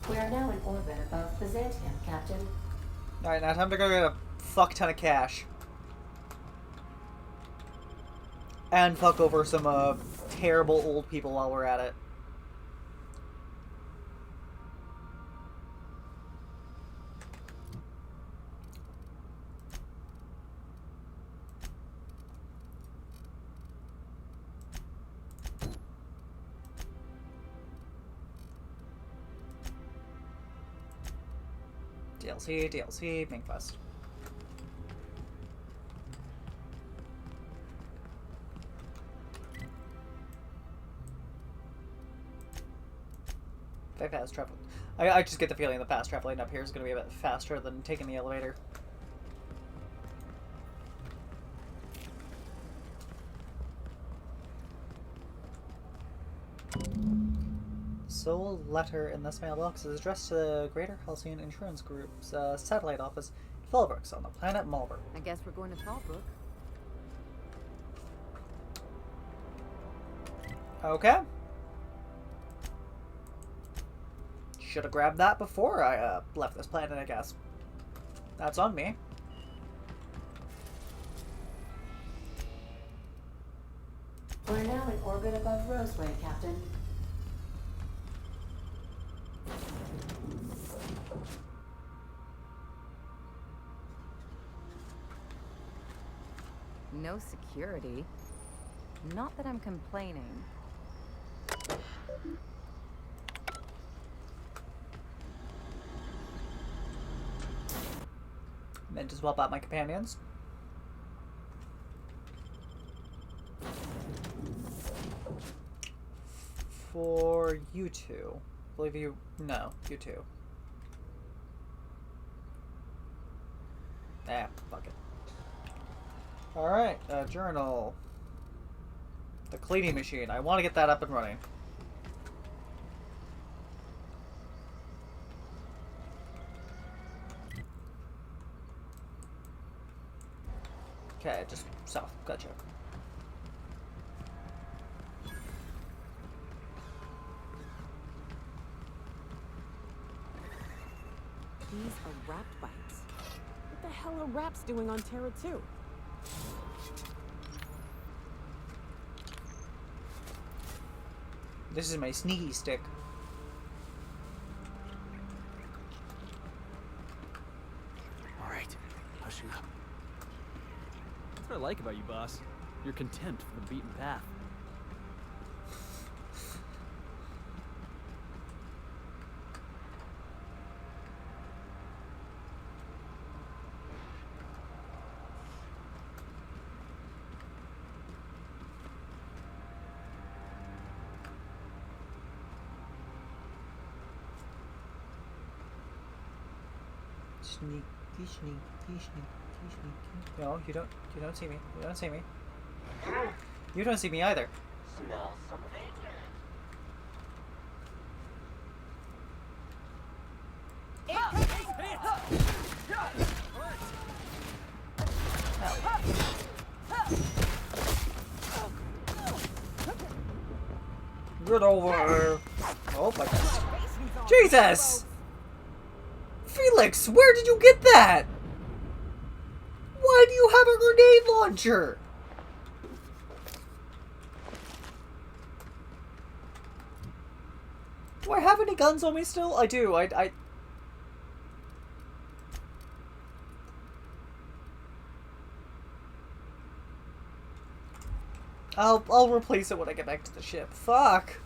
We are now in orbit above Byzantium, Captain. Alright, now time to go get a fuck ton of cash. And fuck over some terrible old people while we're at it. DLC, main quest. If I fast travel, I just get the feeling the fast traveling up here is going to be a bit faster than taking the elevator. Sole letter in this mailbox is addressed to the Greater Halcyon Insurance Group's satellite office in Fallbrooks on the planet Malvern. I guess we're going to Fallbrook. Okay. Should have grabbed that before I left this planet, I guess. That's on me. We're now in orbit above Roseway, Captain. No security. Not that I'm complaining. Meant to swap out my companions. For you two. I believe you... No, you two. Ah, fuck it. Alright, journal. The cleaning machine. I want to get that up and running. Okay, just south. Gotcha. These are rapt bites. What the hell are raps doing on Terra 2? This is my sneaky stick. Alright, pushing up. That's what I like about you, boss. Your contempt for the beaten path. Sneaky, sneaky, sneaky, sneaky. No, you don't see me. You don't see me. You don't see me either. Smell some bacon. Get over here. Oh my god. Jesus! Felix, where did you get that? Why do you have a grenade launcher? Do I have any guns on me still? I do. I'll replace it when I get back to the ship. Fuck.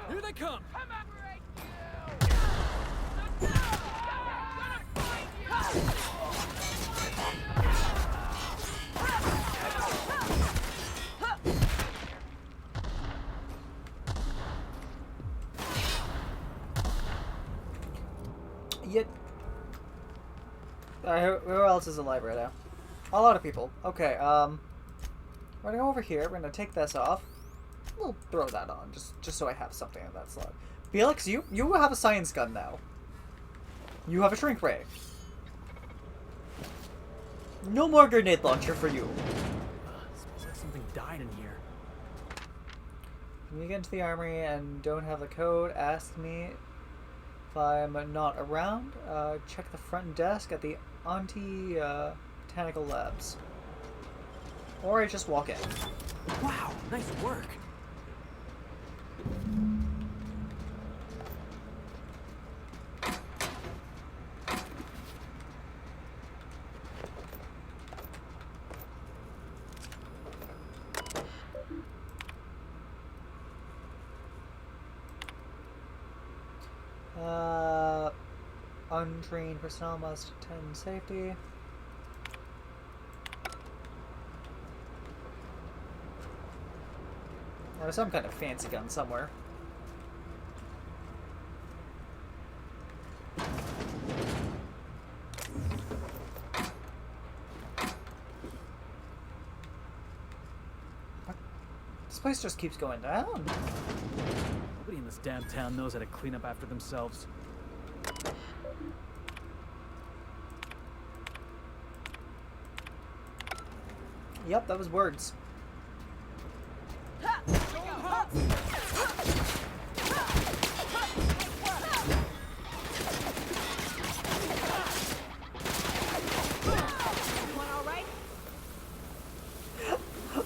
Here they come! Yet. Who else is alive right now? A lot of people. Okay, we're gonna go over here. We're gonna take this off. We'll throw that on, just so I have something in that slot. Felix, you have a science gun now. You have a shrink ray. No more grenade launcher for you. Smells like something died in here. When you get into the armory and don't have the code, ask me if I'm not around. Check the front desk at the Botanical Labs. Or I just walk in. Wow, nice work. Untrained personnel must attend safety. There's some kind of fancy gun somewhere. What? This place just keeps going down. Nobody in this damn town knows how to clean up after themselves. Yep, that was words.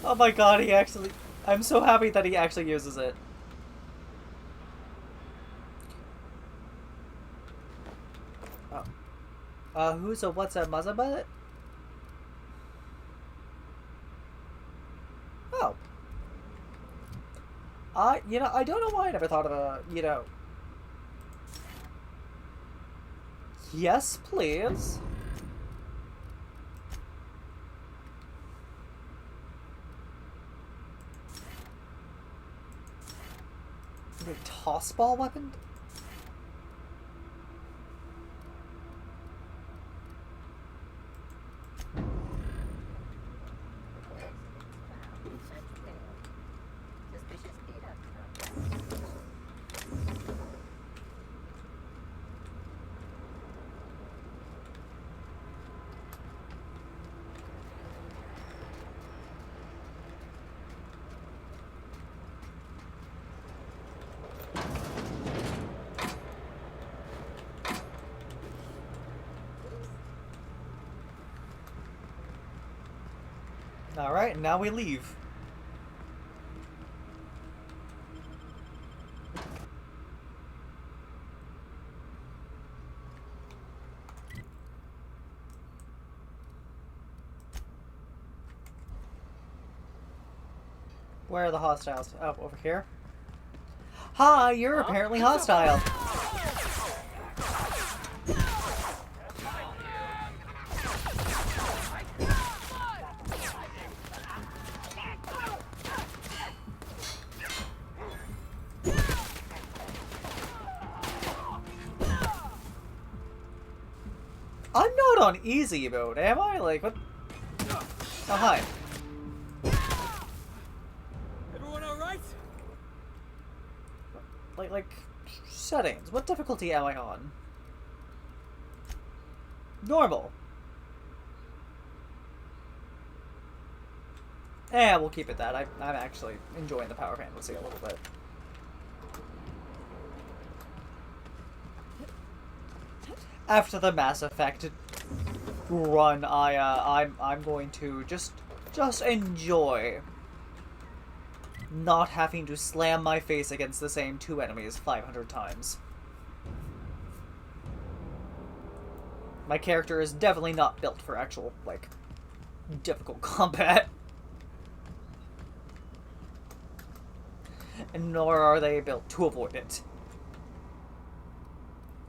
Oh my god, he actually... I'm so happy that he actually uses it. Oh. What's a Mazabut? Oh. You know, I don't know why I never thought of a, you know... Yes, please. A toss ball weapon? Alright, now we leave. Where are the hostiles? Oh, over here? Hi, you're apparently hostile. I'm not on easy mode, am I? Like, what? Oh, hi. Everyone alright? Like, settings. What difficulty am I on? Normal. Yeah, we'll keep it that. I'm actually enjoying the power fantasy a little bit. After the Mass Effect run, I'm going to just enjoy not having to slam my face against the same two enemies 500 times. My character is definitely not built for actual, like, difficult combat. And nor are they built to avoid it.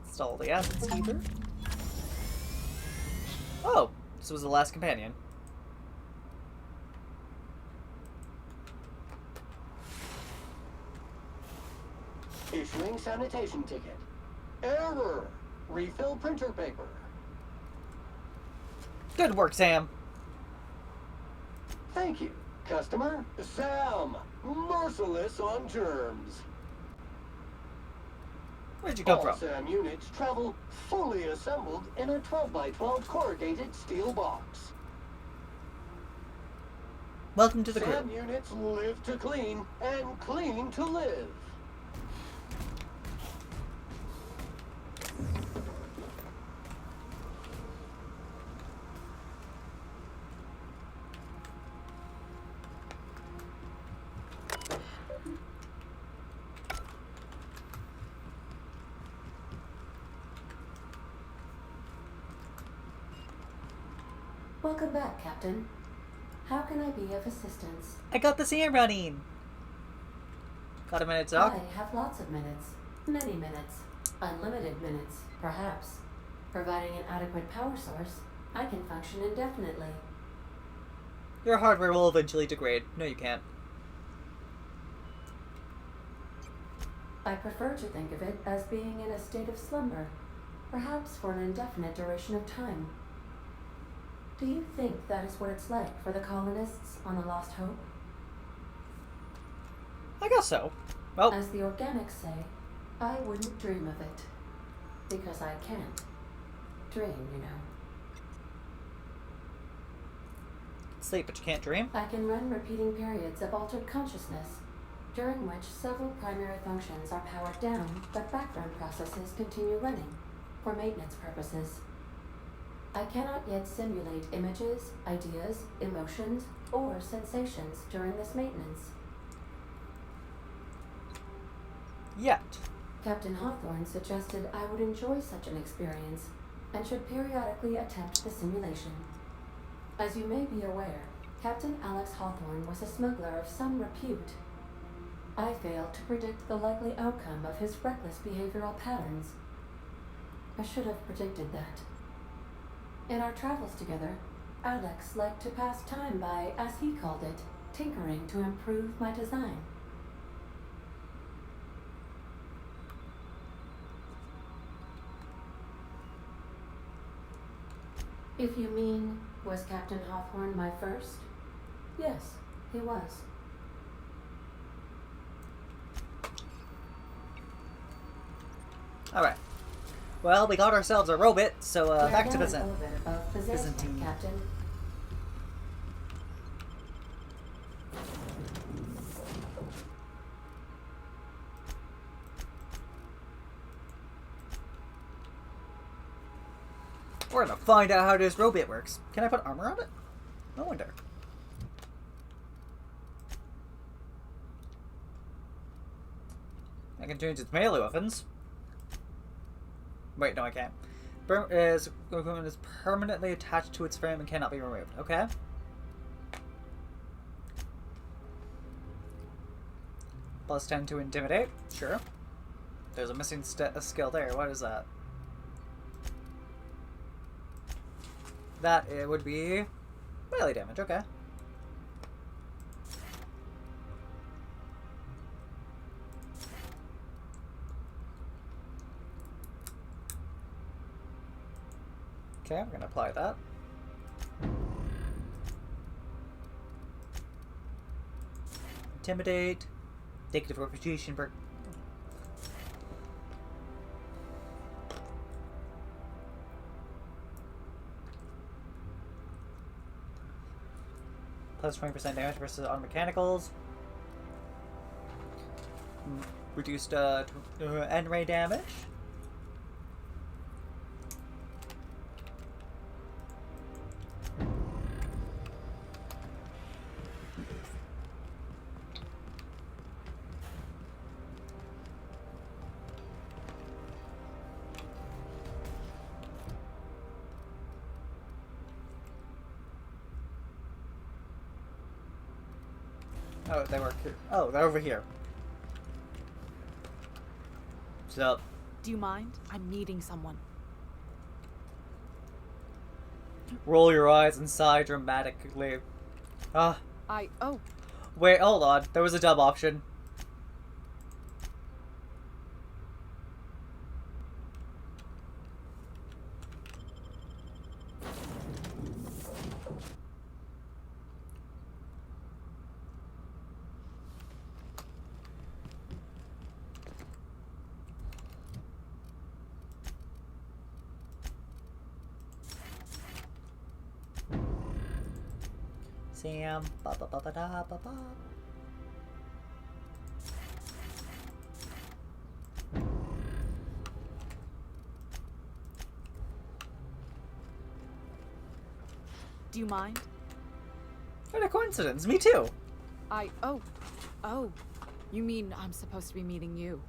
Install the Essence Keeper. Oh, this was the last companion. Issuing sanitation ticket. Error. Refill printer paper. Good work, Sam. Thank you. Customer, Sam. Merciless on terms. Where'd you come All from? SAM units travel fully assembled in a 12x12 corrugated steel box. Welcome to the SAM crew. units live to clean and clean to live. Welcome back, Captain. How can I be of assistance? I got the Sam running. Got a minute, Doc? I have lots of minutes. Many minutes. Unlimited minutes, perhaps. Providing an adequate power source, I can function indefinitely. Your hardware will eventually degrade. No, you can't. I prefer to think of it as being in a state of slumber, perhaps for an indefinite duration of time. Do you think that is what it's like for the colonists on the Lost Hope? I guess so. Well, as the organics say, I wouldn't dream of it. Because I can't. Dream, you know. Sleep, but you can't dream? I can run repeating periods of altered consciousness, during which several primary functions are powered down, but background processes continue running, for maintenance purposes. I cannot yet simulate images, ideas, emotions, or sensations during this maintenance. Yet. Captain Hawthorne suggested I would enjoy such an experience, and should periodically attempt the simulation. As you may be aware, Captain Alex Hawthorne was a smuggler of some repute. I failed to predict the likely outcome of his reckless behavioral patterns. I should have predicted that. In our travels together, Alex liked to pass time by, as he called it, tinkering to improve my design. If you mean, was Captain Hawthorne my first? Yes, he was. Alright. Well, we got ourselves a robot, so back to Byzantine. Captain. We're gonna find out how this robot works. Can I put armor on it? I wonder. I can change its melee weapons. Wait, no, I can't. Equipment is permanently attached to its frame and cannot be removed. Okay. Plus 10 to intimidate. Sure. There's a missing skill there. What is that? That it would be melee damage. Okay. Okay, we're gonna apply that. Intimidate. Negative reputation for plus 20% damage versus on mechanicals. Reduced end ray damage. Oh, they were here. Oh, they're over here. What's up? Do you mind? I'm meeting someone. Roll your eyes and sigh dramatically. Ah. Oh. Wait, hold on. There was a dub option. Sam, ba ba ba ba da ba ba. Do you mind? What a coincidence. Me too. Oh. You mean I'm supposed to be meeting you?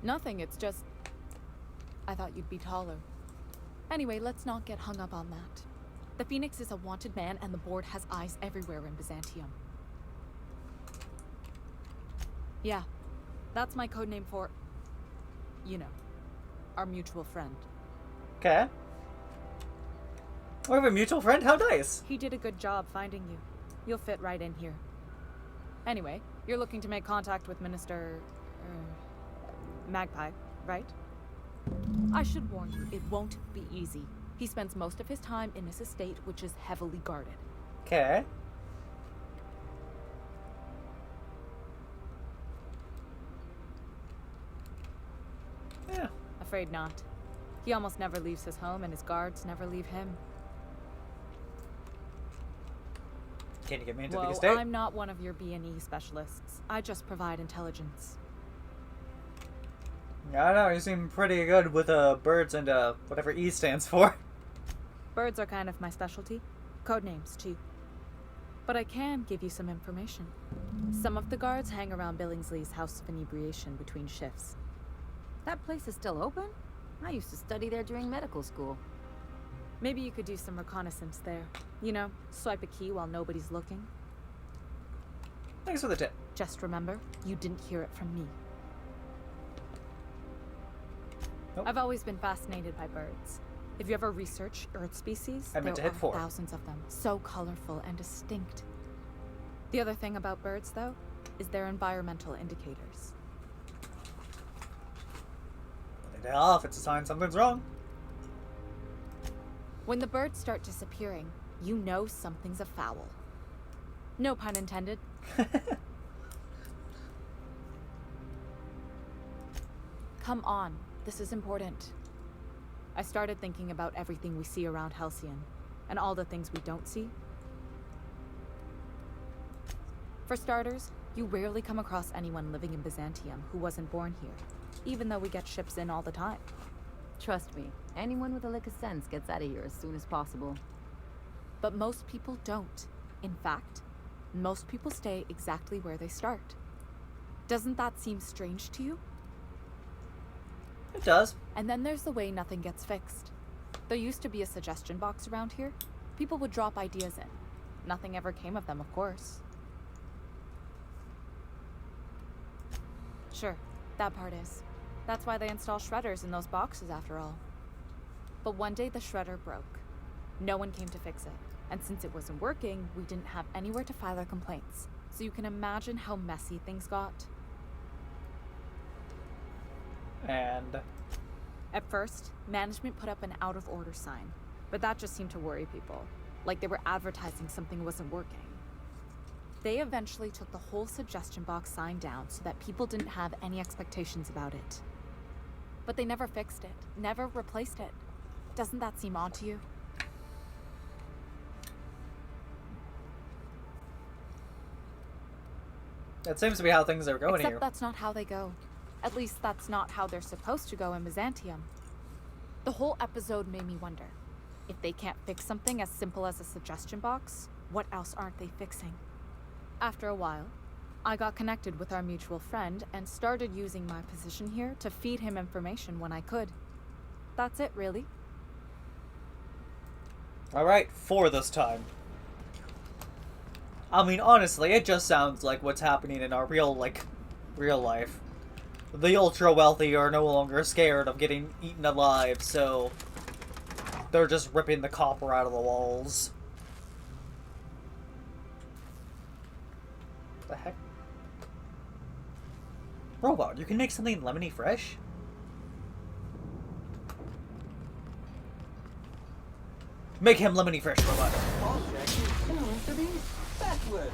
Nothing, it's just... I thought you'd be taller. Anyway, let's not get hung up on that. The Phoenix is a wanted man, and the board has eyes everywhere in Byzantium. Yeah, that's my codename for... you know, our mutual friend. Okay. We have a mutual friend? How nice. He did a good job finding you. You'll fit right in here. Anyway, you're looking to make contact with Minister... Magpie, right? I should warn you, it won't be easy. He spends most of his time in his estate, which is heavily guarded. Okay. Yeah. Afraid not. He almost never leaves his home, and his guards never leave him. Can you get me into Whoa, the estate? I'm not one of your B&E specialists. I just provide intelligence. I don't know, you seem pretty good with birds and whatever E stands for. Birds are kind of my specialty. Codenames, too. But I can give you some information. Some of the guards hang around Billingsley's House of Inebriation between shifts. That place is still open? I used to study there during medical school. Maybe you could do some reconnaissance there. You know, swipe a key while nobody's looking. Thanks for the tip. Just remember, you didn't hear it from me. Nope. I've always been fascinated by birds. If you ever research Earth species, I meant to there hit are 4. thousands of them, so colorful and distinct. The other thing about birds, though, is their environmental indicators. They off, it's a sign something's wrong. When the birds start disappearing, you know something's afoul. No pun intended. Come on, this is important. I started thinking about everything we see around Halcyon, and all the things we don't see. For starters, you rarely come across anyone living in Byzantium who wasn't born here, even though we get ships in all the time. Trust me, anyone with a lick of sense gets out of here as soon as possible. But most people don't. In fact, most people stay exactly where they start. Doesn't that seem strange to you? It does. And then there's the way nothing gets fixed. There used to be a suggestion box around here. People would drop ideas in. nothing ever came of them, of course. Sure, that part is. That's why they install shredders in those boxes, after all. But one day the shredder broke. No one came to fix it. And since it wasn't working, we didn't have anywhere to file our complaints. So you can imagine how messy things got. And At first, management put up an out of order sign, but that just seemed to worry people, like they were advertising something wasn't working. They eventually took the whole suggestion box sign down so that people didn't have any expectations about it. But they never fixed it, never replaced it. Doesn't that seem odd to you? that seems to be how things are going Except here. that's not how they go. At least that's not how they're supposed to go in Byzantium. The whole episode made me wonder, if they can't fix something as simple as a suggestion box, what else aren't they fixing? After a while, I got connected with our mutual friend and started using my position here to feed him information when I could. That's it, really. Alright, 4 this time. I mean, honestly, it just sounds like what's happening in our real life. The ultra-wealthy are no longer scared of getting eaten alive, so they're just ripping the copper out of the walls. What the heck? Robot, you can make something lemony fresh? Make him lemony fresh, robot. Object is tuned to be feckless.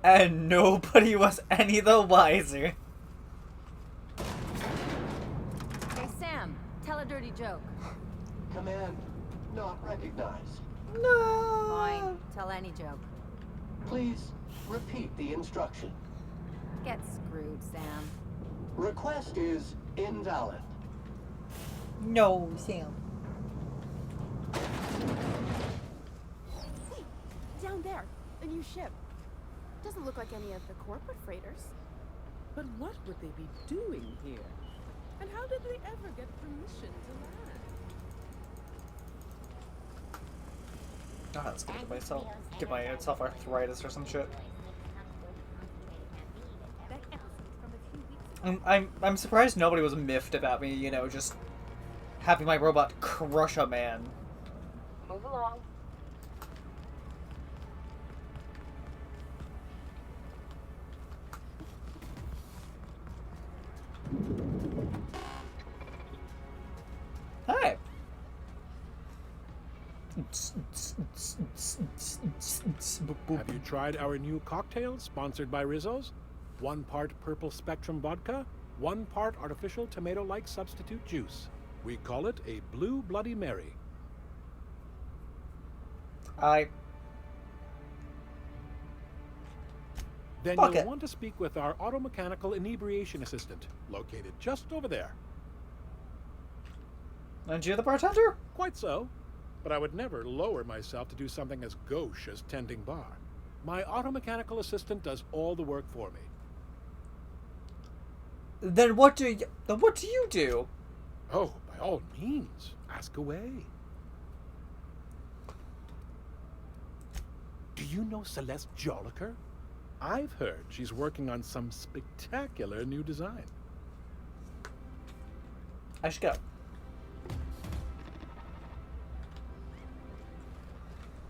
And nobody was any the wiser. Hey, Sam, tell a dirty joke. Command not recognized. No. Fine, tell any joke. Please repeat the instruction. Get screwed, Sam. Request is invalid. No, Sam. Hey, down there, a new ship. Doesn't look like any of the corporate freighters. But what would they be doing here? And how did they ever get permission to land? Oh, that's gonna give myself arthritis or some shit. I'm surprised nobody was miffed about me, you know, just having my robot crush a man. Move along. Hi. Have you tried our new cocktail sponsored by Rizzo's? 1 part Purple Spectrum vodka, 1 part artificial tomato-like substitute juice. We call it a Blue Bloody Mary. Then Fuck you'll it. want to speak with our automechanical inebriation assistant, located just over there. And you're the bartender? Quite so. But I would never lower myself to do something as gauche as tending bar. My automechanical assistant does all the work for me. Then what do you do? Oh, by all means, ask away. Do you know Celeste Joliker? I've heard she's working on some spectacular new design. I should go.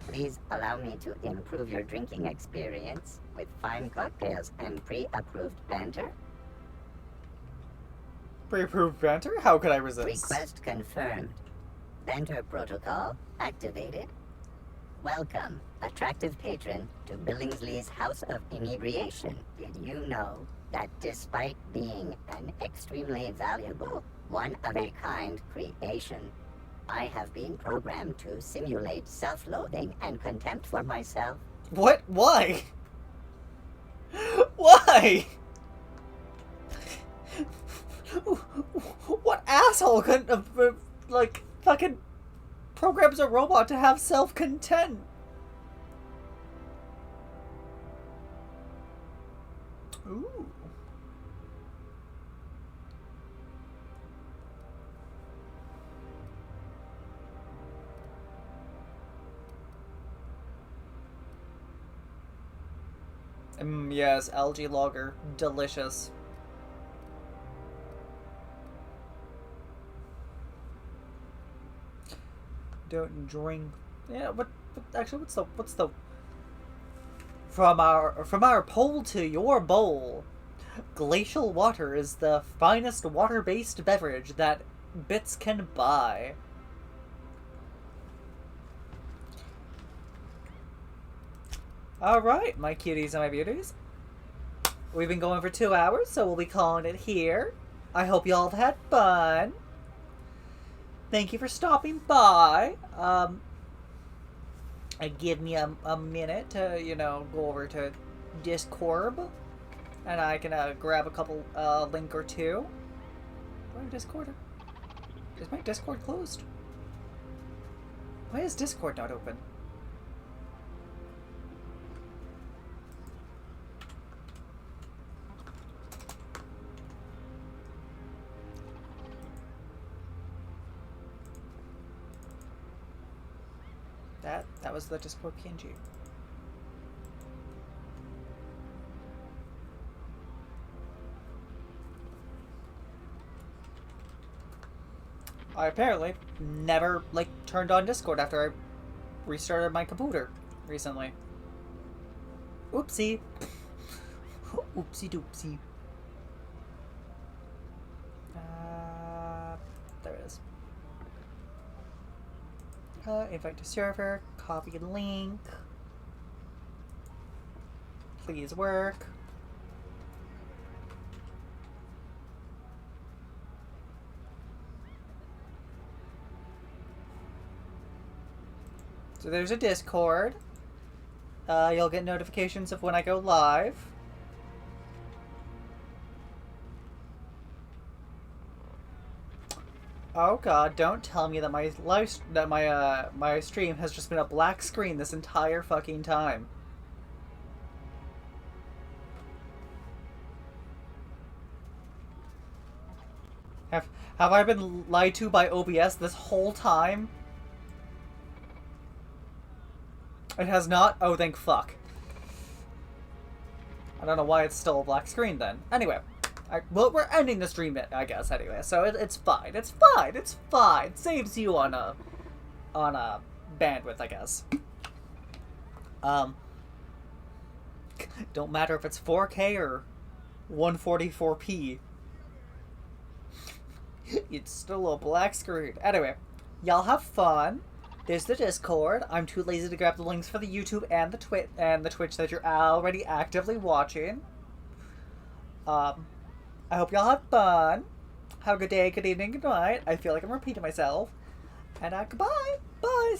Please allow me to improve your drinking experience with fine cocktails and pre-approved banter. Pre-approved banter? How could I resist? Request confirmed. Banter protocol activated. Welcome, attractive patron, to Billingsley's House of Inebriation. Did you know that despite being an extremely valuable, one-of-a-kind creation, I have been programmed to simulate self-loathing and contempt for myself? What? Why? Why? What asshole couldn't have, like, fucking programs a robot to have self-content? Ooh. Yes, algae lager. Delicious. Don't drink. Yeah, actually, what's the from our pole to your bowl? Glacial water is the finest water-based beverage that Bits can buy. Alright, my cuties and my beauties. We've been going for 2 hours, so we'll be calling it here. I hope y'all have had fun. Thank you for stopping by. Give me a minute to, go over to Discord. And I can grab a couple link or two. Do I have Discord? Is my Discord closed? Why is Discord not open? That was the Discord PNG. I apparently never, turned on Discord after I restarted my computer recently. Oopsie. Oopsie doopsie. There it is. Invite to server, copy link. Please work. So there's a Discord. You'll get notifications of when I go live. Oh god, don't tell me that my stream has just been a black screen this entire fucking time. Have I been lied to by OBS this whole time? It has not? Oh, thank fuck. I don't know why it's still a black screen then. Anyway. Well, we're ending the stream, I guess, anyway. So it's fine. It's fine. It's fine. Saves you on a bandwidth, I guess. Don't matter if it's 4K or 144p. It's still a black screen. Anyway, y'all have fun. There's the Discord. I'm too lazy to grab the links for the YouTube and the Twitch that you're already actively watching. I hope y'all have fun. Have a good day, good evening, good night. I feel like I'm repeating myself. And goodbye. Bye.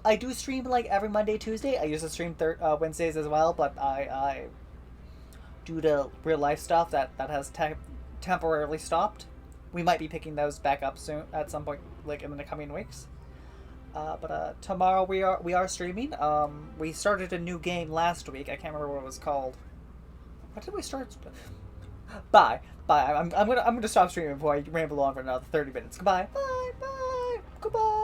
I do stream every Monday, Tuesday. I used to stream Wednesdays as well, but I due to real life stuff that has temporarily stopped. We might be picking those back up soon at some point, in the coming weeks. But tomorrow we are streaming. We started a new game last week. I can't remember what it was called. What did we start? Bye. I'm gonna stop streaming before I ramble on for another 30 minutes. Goodbye. Bye. Goodbye.